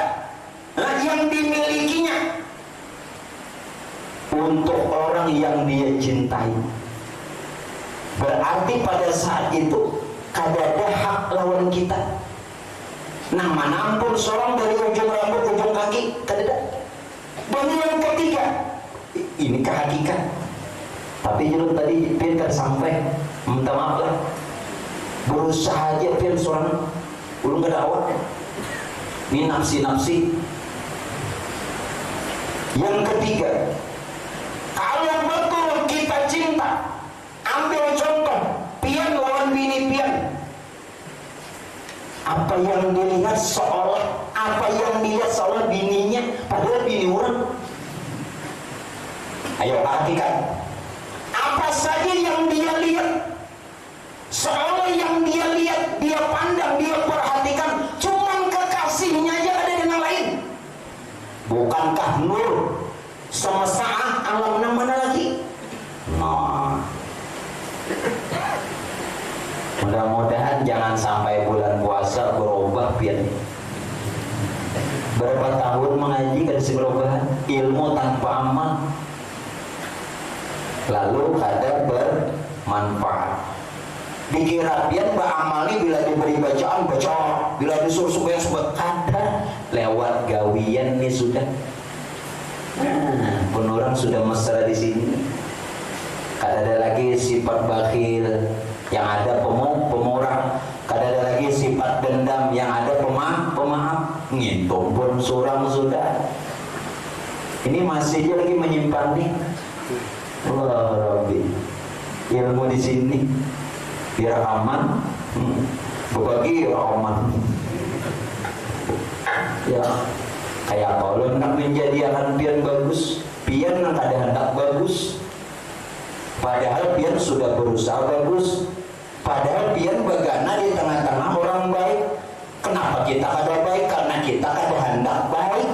[SPEAKER 1] yang dimilikinya untuk orang yang dia cintai. Berarti pada saat itu kada ada hak lawan kita. Nah, manampun seorang dari ujung rambut ujung kaki kada ada. Dan yang ketiga, ini kehakikat. Tapi jelum tadi pian kan sampai, minta maaf lah. Berusaha aja pian seorang belum ada awak. Ini nafsi-nafsi. Yang ketiga, kalau betul kita cinta, ambil contoh pian lawan bini pian. Apa yang dilihat seolah, apa yang dilihat seolah bininya, padahal bini orang. Ayo perhatikan. Apa saja yang dia lihat, seolah yang dia lihat, dia pandang, dia perhatikan, cuman kekasihnya aja ada dengan lain. Bukankah nur semesta alam mana lagi? Nah, mudah-mudahan jangan sampai bulan puasa berubah pian. Berapa tahun mengaji kan perubahan ilmu tanpa amal, lalu kada bermanfaat. Dikira pian beramal nih bila diberi bacaan baca, bila disuruh supaya kada lewat gawian nih sudah. Nah, pun orang sudah mesra di sini. Kada ada lagi sifat bakhil, yang ada pemurah. Kada ada lagi sifat dendam, yang ada pemaaf. Ngitung pun surang sudah. Ini masih aja lagi menyimpan nih. Allah Rabbi, ilmu di sini biar aman, berbagi ya aman. Ya, kayak kalau nak menjadi akan pian bagus, pian nak ada hendak bagus. Padahal pian sudah berusaha bagus. Padahal pian bagana di tengah-tengah orang baik. Kenapa kita kada baik? Karena kita kada hendak baik.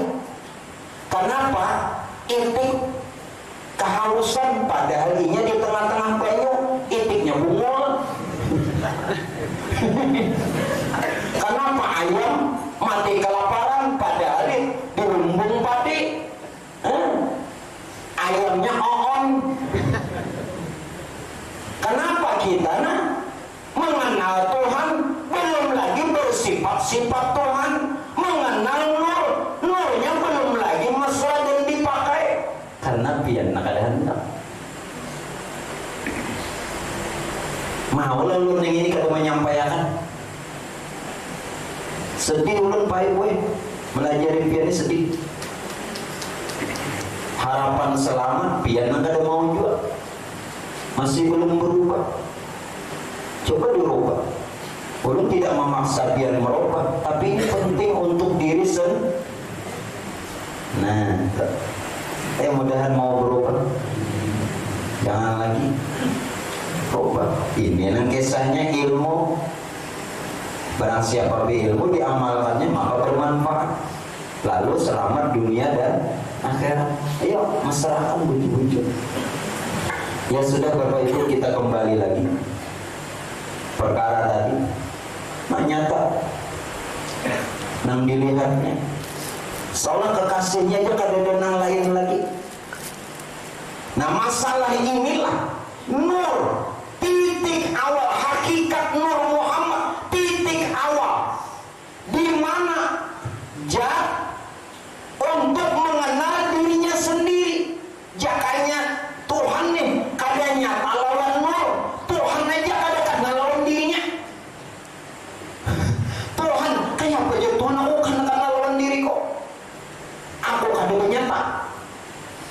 [SPEAKER 1] Kenapa? Itik kehausan, padahal inya di tengah-tengah banyu, itiknya bungul. Kenapa ayam mati kelaparan, padahal di lumbung padi? Ayamnya oon. Kenapa kita mengenal Tuhan, belum lagi bersifat-sifat Tuhan, mengenal nur, nurnya belum lagi mesra dan dipakai. Karena pian nak ada hendak. Mau lalu yang ini kada menyampaikan. Sedih ulun pahit we, melajari pian ini sedih. Harapan selamat pian nak kada mau juga. Masih belum berubah. Coba dirubah. Ulun tidak memaksa pian merubah, tapi ini penting untuk diri sendiri. Nah, mudahan mau berubah. Jangan lagi berubah. Ini yang kisahnya ilmu. Barang siapa berilmu diamalkannya maka bermanfaat, lalu selamat dunia dan akhirat. Ayo masyarakat bujuk-bujuk. Ya sudah Bapak Ibu, kita kembali lagi perkara tadi. Nyata nang dilihatnya seolah kekasihnya aja kada ada nang lain lagi. Nah masalah inilah nur, titik awal hakikat Nur Muhammad, titik awal di mana jak untuk mengenal dirinya sendiri. Jakanya Tuhan nih kada nyata lawan nur, Tuhan aja kada kenal lawan dirinya. Tuhan kayak apa aja Tuhan, aku kan kenal lawan diri kok, aku kada nyata.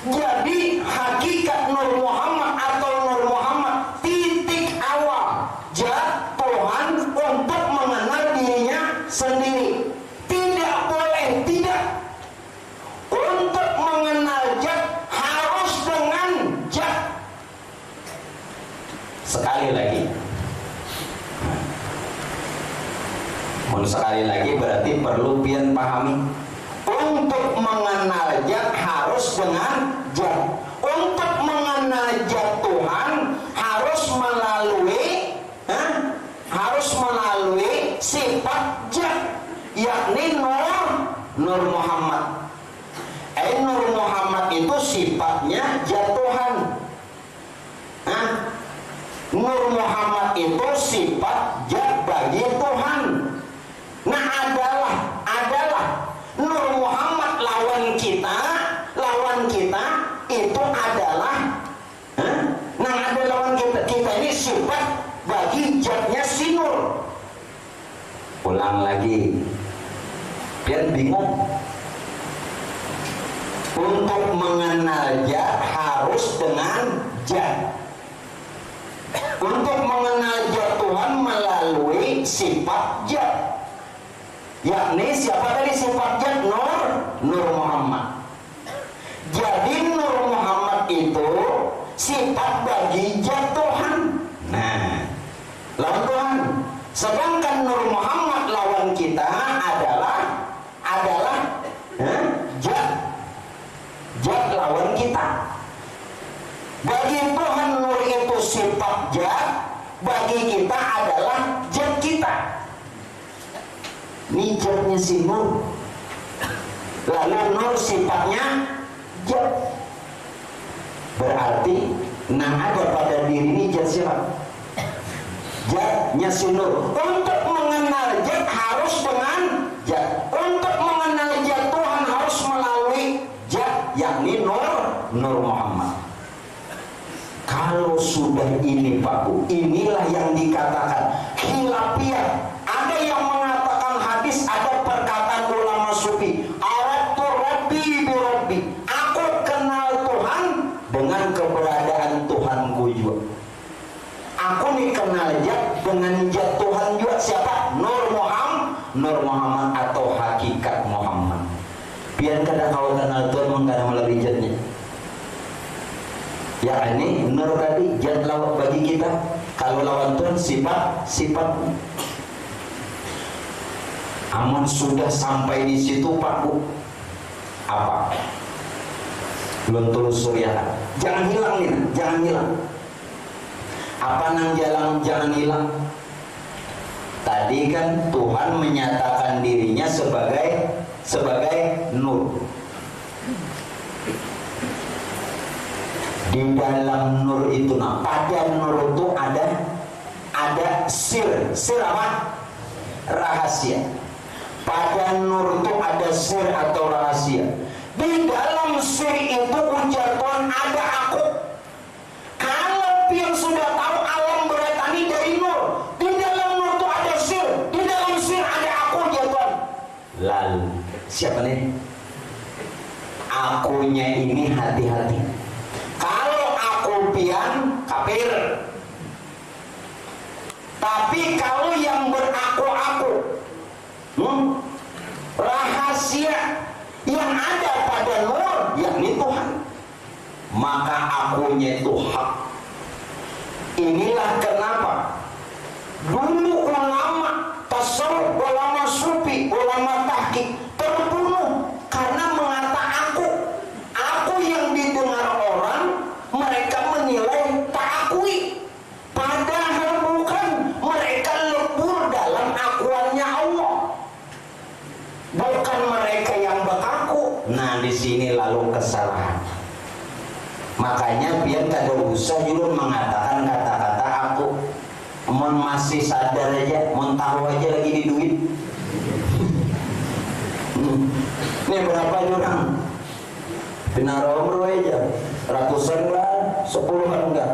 [SPEAKER 1] Jadi hakikat Nur Muhammad atau Nur Muhammad titik awal jak Tuhan untuk mengenal dirinya sendiri. Tidak boleh tidak. Untuk mengenal jak harus dengan jak. Sekali lagi. Sekali lagi berarti perlu pian pahami. Untuk mengenal zat harus dengan zat. Untuk mengenal zat Tuhan harus melalui sifat zat, yakni Nur Muhammad. Nur Muhammad itu sifatnya zat Tuhan. Nur Muhammad itu sifat zat bagi Tuhan. Nah adalah Nur Muhammad lawan kita itu adalah nang ulang lagi. Pian bingung. Untuk mengenal zat harus dengan zat. Untuk mengenal zat Tuhan melalui sifat zat. Yakni siapa tadi sifat zat? Nur Muhammad. Jadi Nur Muhammad itu sifat bagi zat Tuhan. Nah, lawan Tuhan. Sedangkan Nur Muhammad lawan kita adalah zat lawan kita. Bagi Tuhan Nur itu sifat zat, bagi kita adalah zat kita. Ini zatnya si Nur. Lalu Nur sifatnya zat. Berarti ada pada diri ini zat siapa? Zatnya si Nur. Untuk mengenal zat harus dengan zat. Untuk mengenal zat Tuhan harus melalui zat, yakni Nur Muhammad. Kalau sudah ini Pak Bu, inilah yang dikatakan khilafiyah. Ada yang mengatakan hadis, ada perkataan ulama sufi, aratu rabbi bi rabbi. Aku kenal Tuhan dengan keberadaan Tuhanku juga. Aku nih kenal zat dengan zat Tuhan juga. Siapa? Nur Muhammad atau hakikat Muhammad. Biar kadang kau kenal Tuhan mengkadang melalui zatnya. Ya ini Nur tadi zat lawan bagi kita. Kalau lawan Tuhan sifat. Amun sudah sampai di situ Pak Bu, apa? Belum telusuri ya. Jangan hilang nih, jangan hilang. Apa nang jalan jangan hilang? Tadi kan Tuhan menyatakan dirinya sebagai Nur. Di dalam Nur itu, pada Nur itu ada sir apa? Rahasia. Pada Nur itu ada sir atau rahasia. Di dalam sir itu ujar Tuhan ada aku. Kalau pian sudah tahu alam beratani dari Nur, di dalam Nur itu ada sir, di dalam sir ada aku, ujar Tuhan. Lalu siapa nih? Akunya ini hati-hati. Kalau aku pian kafir. Tapi kalau yang beraku-aku, rahasia yang ada pada Nur, yakni Tuhan, maka akunya itu hak. Inilah kenapa dulu ulama tasawuf, ulama sufi, ulama tahqiq terbunuh karena mengata aku yang didengar orang, mereka menilai tak akui. Padahal bukan, mereka lebur dalam akuannya Allah. Bukan mereka yang beraku. Nah, di sini lalu kesalahan. Makanya biar kada usah dulu mengatakan kata-kata aku. Mon masih sadar aja, mon tahu aja lagi di duit. Ini berapa jurang? Benar umroh aja. Ratusan lah, 10-an enggak.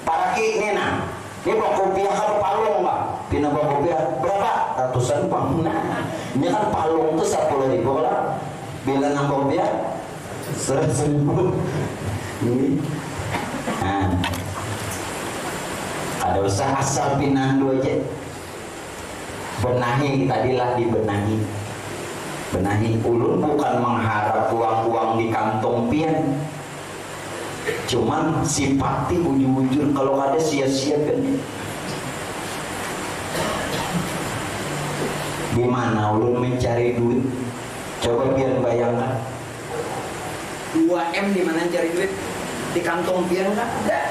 [SPEAKER 1] Paraki ini nah. Ini bawa kopiah kan palung Pak. Pina bawa kopiah berapa? Ratusan Pak. Nah, ini kan palung tuh 10.000 lah. Bila nang kopiah 100.000. Ini. Nah. Ada usaha asal pinah dua aja. Benahi tadilah dibenahi. Benahi ulun bukan mengharap uang-uang di kantong pian. Cuman simpati ujung-ujung kalau ada sia-sia kan. Gimana ulun mencari duit? Coba pian bayangkan.
[SPEAKER 2] 2M di mana cari duit? Di kantong pian kan ada.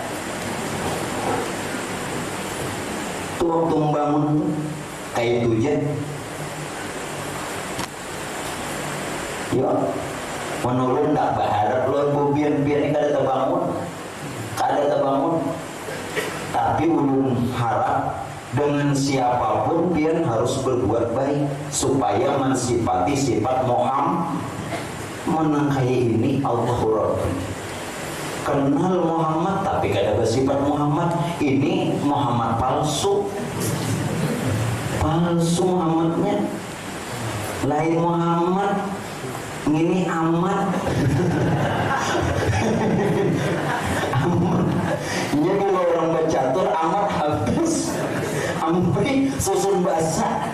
[SPEAKER 1] Tuh waktu membangun kayak itu aja. Ya, menurut tak berharap lo biar ini kada terbangun. Tapi ulun harap dengan siapapun pian harus berbuat baik supaya mensifati sifat Muhammad. Menangkai ini Allahu Rabbi. Kenal Muhammad tapi kada bersifat Muhammad, ini Muhammad palsu. palsu Muhammadnya, lain Muhammad, ini amat. Amat. Jadi kalau orang bercatur amat habis, amri susun basah.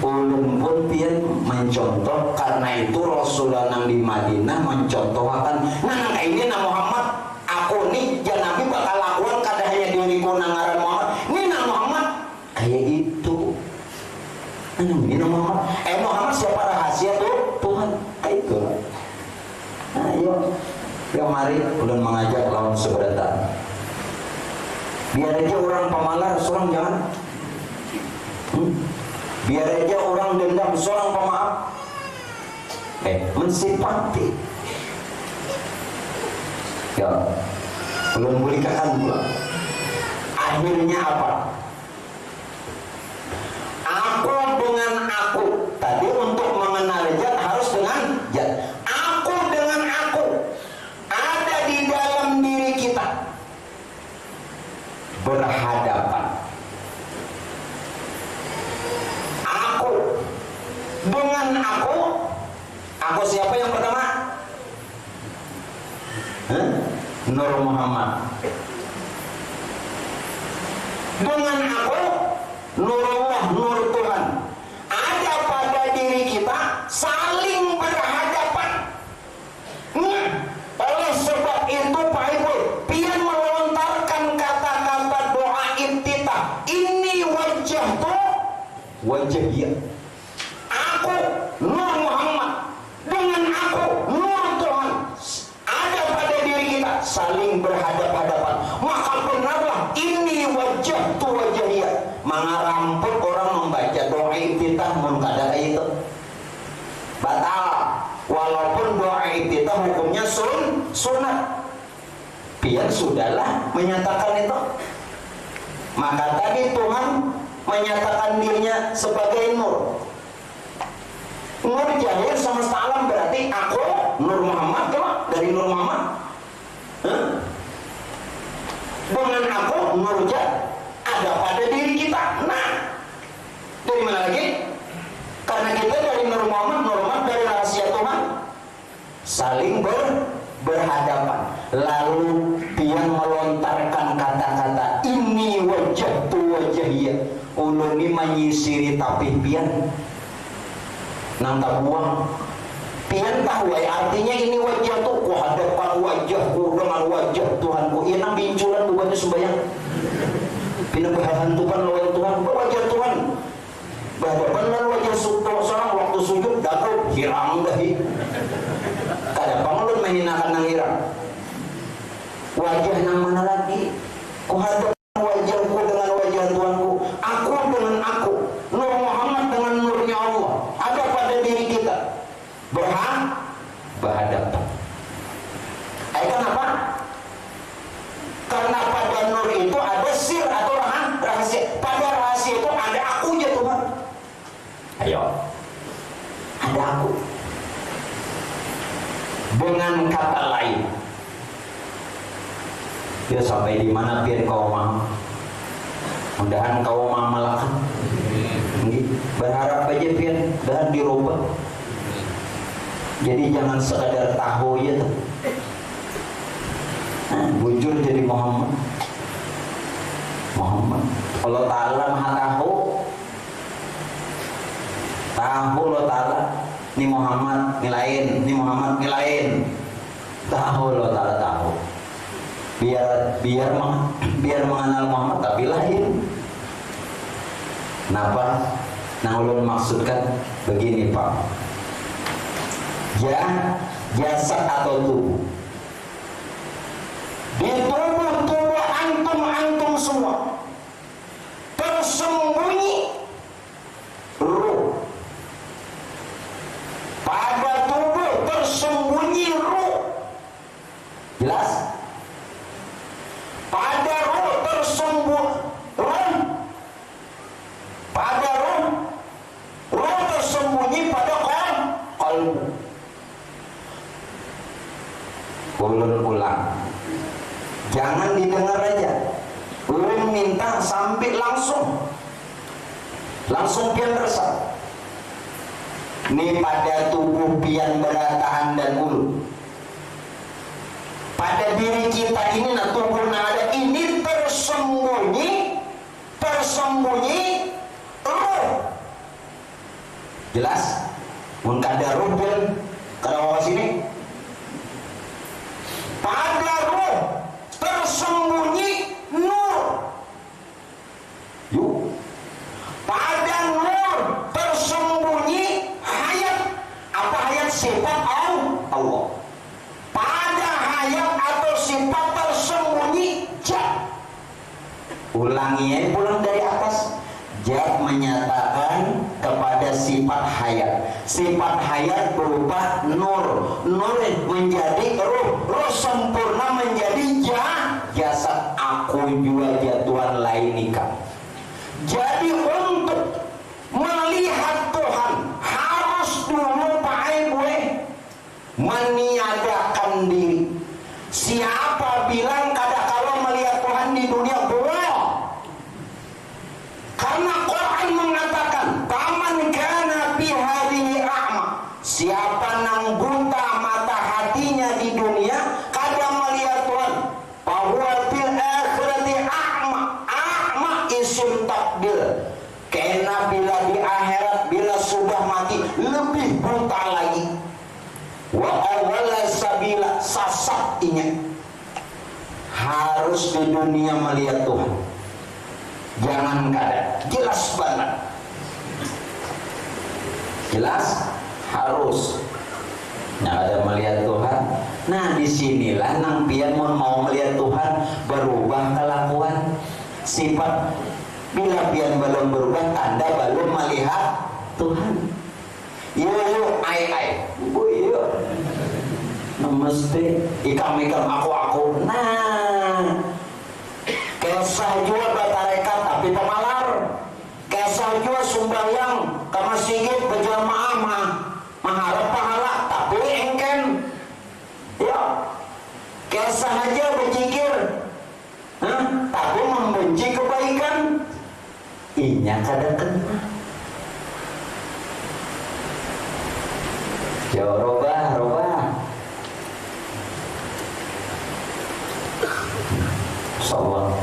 [SPEAKER 1] Ulun pun pian mencontoh, karena itu Rasulullah nang di Madinah mencontohkan, nah ini na Muhammad, aku nih jangan Nabi bakal lakukan kada hanya diriku nang ngaran Muhammad, ini na Muhammad kayak itu. Ini Muhammad, Muhammad siapa rahasia tuh? Tuhan, itu. Ayo, ya mari ulun mengajak lawan seberata. Biar aja orang pemalas, orang jangan. Biar aja orang dendam, seorang pemaaf. Mensifati. Ya, belum bolehkan pula. Akhirnya apa? Aku dengan aku. Tadi untuk mengenal zat harus dengan zat. Aku dengan aku ada di dalam diri kita, berhadapan. Dengan aku siapa yang pertama? Nur Muhammad. Dengan aku, Nurullah, Nur Tuhan. Ada pada diri kita, saling berhadapan. Oleh sebab itu Pak Ibu, pian melontarkan kata-kata doa iftitah. Ini wajah tuh, wajah dia. Aku Nur Muhammad, dengan aku Nur Tuhan, ada pada diri kita, saling berhadap-hadapan. Maka benarlah ini wajah tu wajah dia. Mengaramput orang membaca doa iftitah mengkada itu batal, walaupun doa iftitah hukumnya sunat. Biar sudahlah menyatakan itu. Maka tadi Tuhan menyatakan dirinya sebagai nur. Nur jahir semesta alam, berarti aku Nur Muhammad, coba dari Nur Muhammad. Dengan aku Nur Jat ada pada diri kita. Nah, dari mana lagi? Karena kita dari Nur Muhammad dari rahasia Tuhan, saling berhadapan. Lalu dia melontarkan kata-kata ini wajah tu wajah dia. Ulun ini menyisiri tapi pian nang tak buang pian tahu artinya ini wajah tuh ku hadapkan wajahku dengan wajah Tuhanku. Ia nang binculan bukannya sembahyang pindah berhantukan lawan Tuhan wajah Tuhan berhadapan dengan wajah seorang waktu sujud daku hirang dahi kada panglun menghinakan nang hirang wajah nang mana lagi ku hadapkan wajahku dengan wajah Tuhanku. Aku dengan aku Nur Muhammad dengan nurnya Allah ada pada diri kita berhadapan. Kenapa? Karena pada nur itu ada sir atau rahasia. Pada rahasia itu ada akunya Tuhan. Ayo, ada aku. Dengan kata lain, ya sampai di mana biar kau mau. Mudahan kau mau melakukan. Berharap aja biar dan dirubah. Jadi jangan sekadar tahu ya tuh. Bujur jadi Muhammad. Allah Ta'ala maha tahu. Tahu Allah Ta'ala. Ini Muhammad nilain, ini Muhammad nilain. Tahu Allah Ta'ala tahu. Biar mengenal Muhammad tapi lain. Kenapa? Nah ulun maksudkan begini Pak. Jasad atau tubuh. Di tubuh antum semua tersembunyi ruh. Pada tubuh tersembunyi ruh. Jelas? Pada ruh tersembunyi ruh tersembunyi pada qalbu. Ulun ulang, jangan didengar aja. Ulun minta sampai langsung Langsung pian resah. Ini pada tubuh pian berataan dan ulu. Pada diri kita ini nah tubuh ada ini tersembunyi roh. Jelas? Mun kada roh pian kada mau sini. Pada roh tersembunyi nur. Yuk. Pada nur tersembunyi hayat. Apa hayat? Sifat Allah. Pada hayat atau sifat tersembunyi jat. Ulangi pulang dari atas. Jat menyatakan kepada sifat hayat. Sifat hayat berupa nur. Nur menjadi roh. Roh sempurna menjadi jasad. Aku juga jatuhan lain nikah. Jadi untuk melihat Tuhan harus dulu gue meniadakan diri. Siapa bilang kada kalau melihat Tuhan di dunia bohong? Karena Quran mengatakan taman kana fi hadhihi a'ma. Siapa nang buta mata hatinya di dunia kada melihat Tuhan. Bahwa fil akhirati a'ma. A'ma isim takdir. Karena bila di akhirat bila sudah mati lebih buta lagi. Wa awwala sabila sasat ingat. Harus di dunia melihat Tuhan. Jangan kada. Jelas banget. Jelas harus. Nah ada melihat Tuhan. Nah disinilah nang pian mau melihat Tuhan berubah kelakuan sifat. Bila pian belum berubah tanda belum melihat Tuhan. Yo ai bu yo namaste ikam aku nah kesah juga batarekat tapi pemalar kesah juga sumbayang ke masjid berjamaah mengharap pahala tapi engken ya kesah aja berzikir tapi membenci kebaikan inya kada kena. Yo robah Insyaallah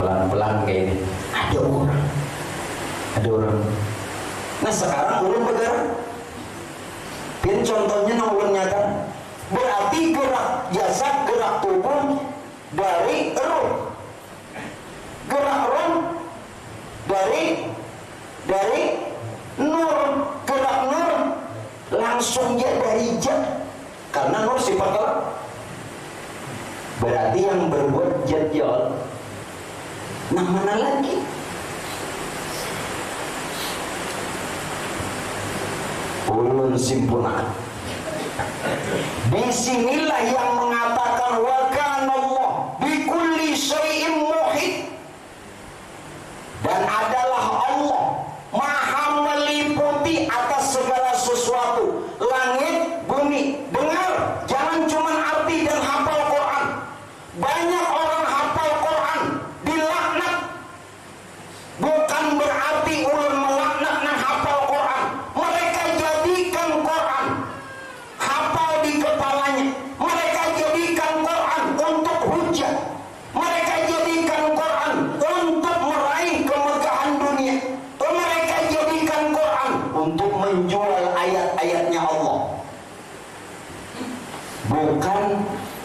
[SPEAKER 1] pelan-pelan kayak ini ada orang nah sekarang ulun bergerak pin contohnya nang ulun nyata berarti gerak jasad gerak tubuh dari roh gerak roh dari nur gerak nur langsung dia dari jat karena nur sifat Allah. Berarti yang berbuat jadjal nah mana lagi ulun simpulkan disinilah yang mengatakan wa kana Allah bikulli syai'in muhit dan adalah Allah maha meliputi atas segala sesuatu langit bumi. Dengar, jangan cuma arti dan hafal Quran. Banyak orang hafal Quran dilaknat bukan berarti ulun melaknat dan hafal Quran. Mereka jadikan Quran hafal di kepalanya. Mereka jadikan Quran untuk hujah. Mereka jadikan Quran untuk meraih kemegahan dunia. Mereka jadikan Quran untuk menjual ayat-ayatnya Allah. Bukan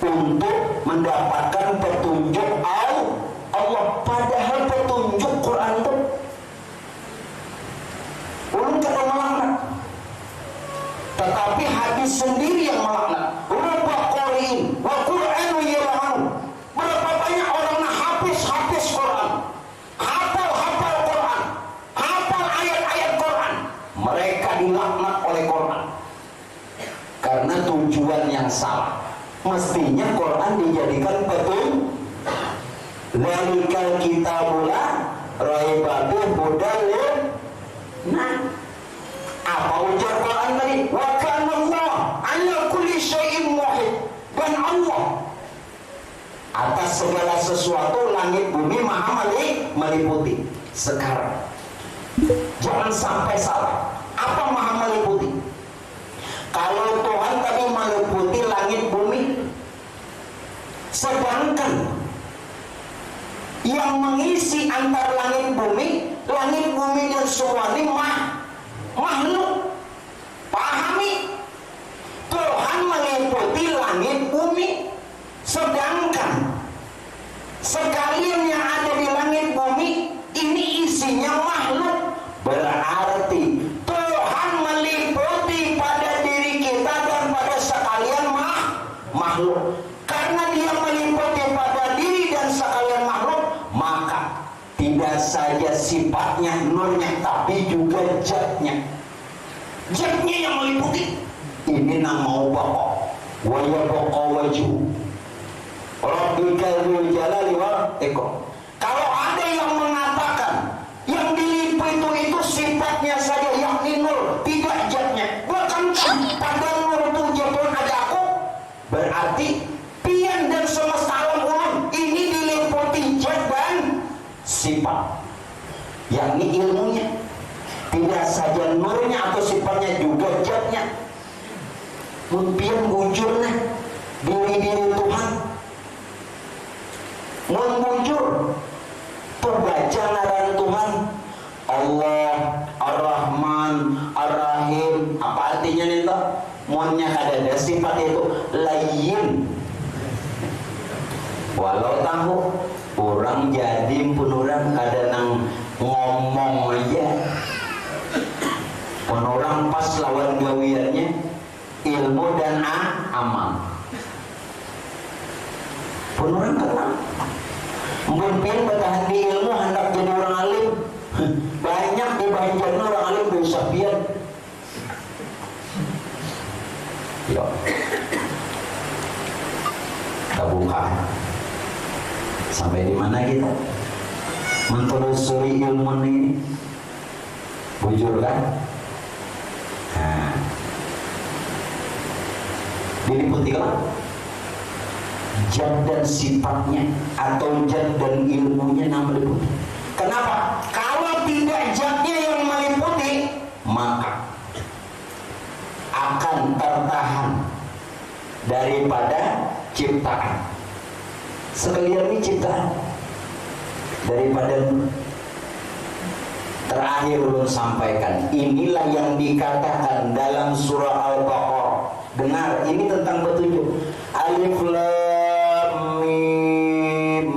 [SPEAKER 1] untuk mendapatkan petunjuk Allah. Padahal petunjuk Quran itu ulun kada melaknat. Tetapi hadis sendiri yang melaknat. Rubba qari'in wa Qur'anu yal'anu. Berapa banyak orang yang habis Quran. Hafal Quran. Hafal ayat-ayat Quran. Mereka dilaknat oleh Quran. Karena tujuan yang salah. Mestinya Quran dijadikan petunjuk. Zalikal kitabula raiba fihi hudal. Nah, apa ujar Quran tadi? Wa kana Allah ala kulli syai'in muhit. Dan Allah atas segala sesuatu langit bumi maha meliputi. sekarang. Jangan sampai salah. Apa maha meliputi? Kalau Tuhan tadi meliputi langit bumi, sedangkan yang mengisi antara langit bumi dan semua ini makhluk. Pahami, Tuhan meliputi langit bumi, sedangkan sekalian yang ada di langit bumi ini isinya makhluk. Berarti Tuhan meliputi pada diri kita dan pada sekalian makhluk. Karena dia meliputi pada diri dan sekalian makhluk, maka tidak saja sifatnya, nurnya, tapi juga zatnya. Zatnya yang meliputi. Ini nama pokok. Wa yabqa wajhu Rabbika dzul jalali wal ikram. Kalau ada yang mengatakan yang diliputi itu sifatnya saja, yakni nur, tidak zatnya, bukan pada nur itu jatuh ada aku, berarti pian dan semesta alam ulum ini diliputi zat dan sifat, yakni ilmunya, tidak saja nurnya atau sifatnya, juga zatnya. Pian wujudnya diri Tuhan membujur tuh baca ngaran Tuhan Allah Ar-Rahman Ar-Rahim. Apa artinya nih toh? Mohonnya ada sifat itu layyin. Walau tahu orang jadi pun orang kadang ngomong aja, pun orang pas lawan gawiannya ilmu dan amal, pun orang kata mungkin bertahan di ilmu hendak jadi orang alim. Banyak di Banjarnya orang alim bisa pian. Yo, kita buka sampai di mana kita menelusuri ilmu ini, bujur kan? Nah, diliputi kan? Zat dan sifatnya atau zat dan ilmunya yang meliputi. Kenapa? Kalau tidak zatnya yang meliputi, maka akan tertahan daripada ciptaan. Sekalian ini ciptaan daripada terakhir belum sampaikan. Inilah yang dikatakan dalam surah Al-Baqarah. Dengar, ini tentang petunjuk. Alif Lam Mim.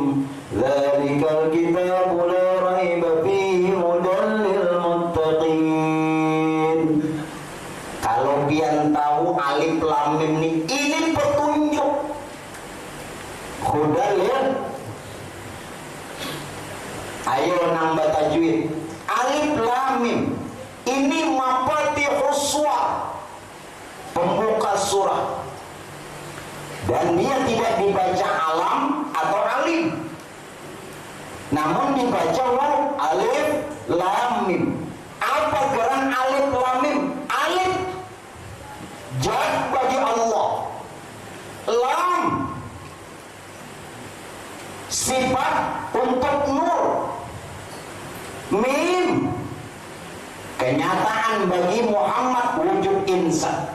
[SPEAKER 1] Dzalikal kitabu la raiba fihi hudan lil muttaqin. Kalau pian tahu Alif Lam Mim ini petunjuk. Hudan lil. Ayo nambah tajwid. Alif Lam Mim ini mafatihus surah, pembuka surah, dan dia tidak dibaca alam atau alim, namun dibaca waw. Alif Lam Mim. Apa geran Alif Lam Mim? Alif zat bagi Allah, Lam sifat untuk nur, Mim kenyataan bagi Muhammad wujud insan.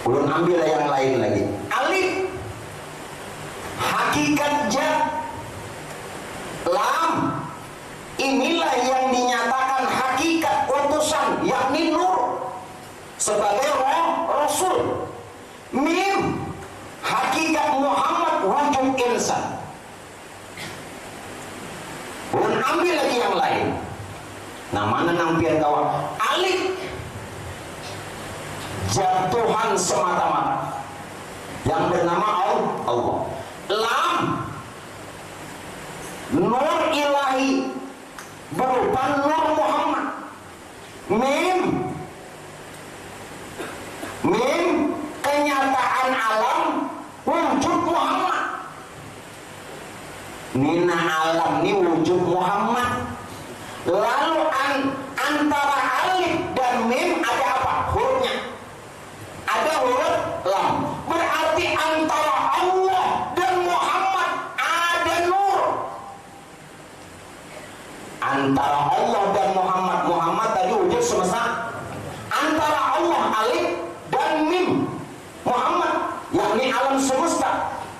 [SPEAKER 1] Belum ambil yang lain lagi. Alif hakikat zat, Lam inilah yang dinyatakan hakikat utusan, yakni nur sebagai Rasul. Mim hakikat Muhammad wujud insan. Belum ambil lagi yang lain. Nah, mana nampian kawan? Alif zat Tuhan semata-mata yang bernama Allah. Lam nur ilahi berupa nur Muhammad. Mim kenyataan alam wujud Muhammad. Nina alam ini wujud Muhammad. Lalu antara alif dan mim ada apa? Hurufnya. Ada huruf lam. Berarti antara Allah dan Muhammad ada nur.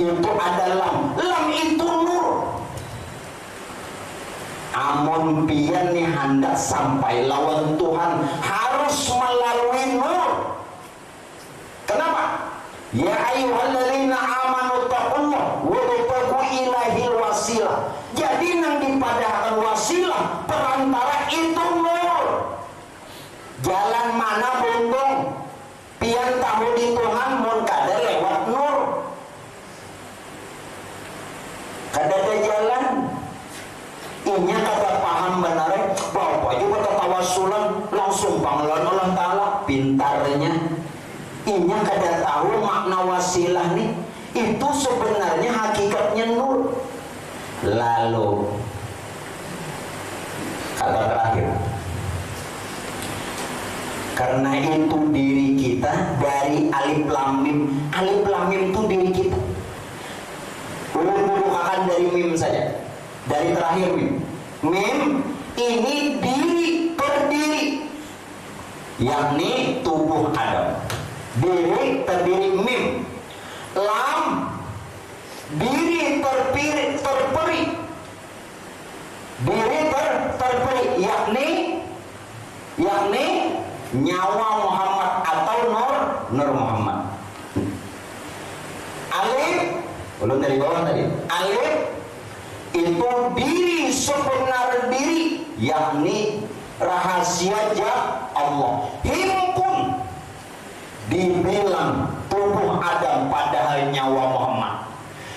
[SPEAKER 1] itu ada lam itu nur. Amun pian nih hendak sampai lawan Tuhan harus melalui nur. Kenapa? Ya ayyuhalladzina amanu taqullah wa tabtaghu ilaihil wasilah. Jadi nang dipadahkan wasilah perantara itu nur. Jalan mana buntung pian tahu di Tuhan mun kada lewat nur. Kada ada jalan. Inya kada paham benar bapak juga tawasulan langsung panggilan Allah Ta'ala pintarnya. Inya kada tahu makna wasilah nih itu sebenarnya hakikatnya nur. Lalu kata terakhir, karena itu diri kita dari alif lam mim. Alif lam mim itu diri kita. Ulun akan dari mim saja. Dari terakhir mim. Mim ini diri terdiri, yakni tubuh Adam. Diri terdiri mim. Lam diri terperi. Diri terperi yakni nyawa Muhammad atau nur Muhammad. Alif belum dari bawah tadi. Alif itu diri sebenar diri, yakni rahasia jah Allah. Himpun dibilang tubuh Adam padahal nyawa Muhammad.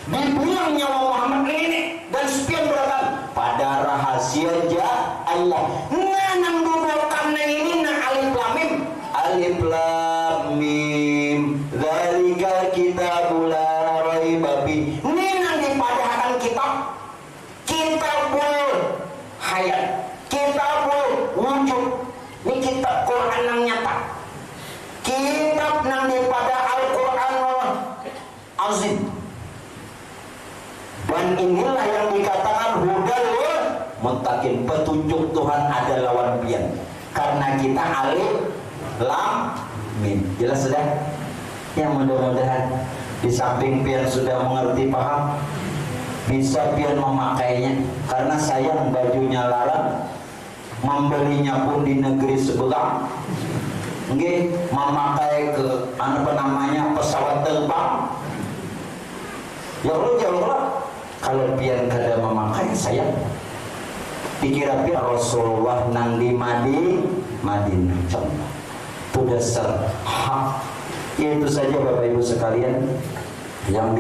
[SPEAKER 1] Dibilang nyawa Muhammad ini dan sekian beratan pada rahasia jah Allah. Nanang dudukan ini na alif lam mim. Alif lam mim. Dzalika kitabul la raiba fi. Ini nang dipadahkan kitabul hayat, kitabul wujud. Ini kitab Quran yang nyata. Kitab nang daripada Al-Quran azim. Dan inilah yang dikatakan hudal muttaqin, petunjuk Tuhan ada lawan pian. Karena kita alif lam mim. Jelas sudah? Ya mudah-mudahan di samping pian sudah mengerti paham, bisa pian memakainya. Karena sayang bajunya larang, membelinya pun di negeri sebelah. Nggih, memakai ke apa namanya pesawat terbang. Ya Allah jawablah. Kalau pian kada memakai sayang. Dikira pian Rasulullah nang di Madinah. Contoh. Itu dasar hak. Itu saja Bapak Ibu sekalian yang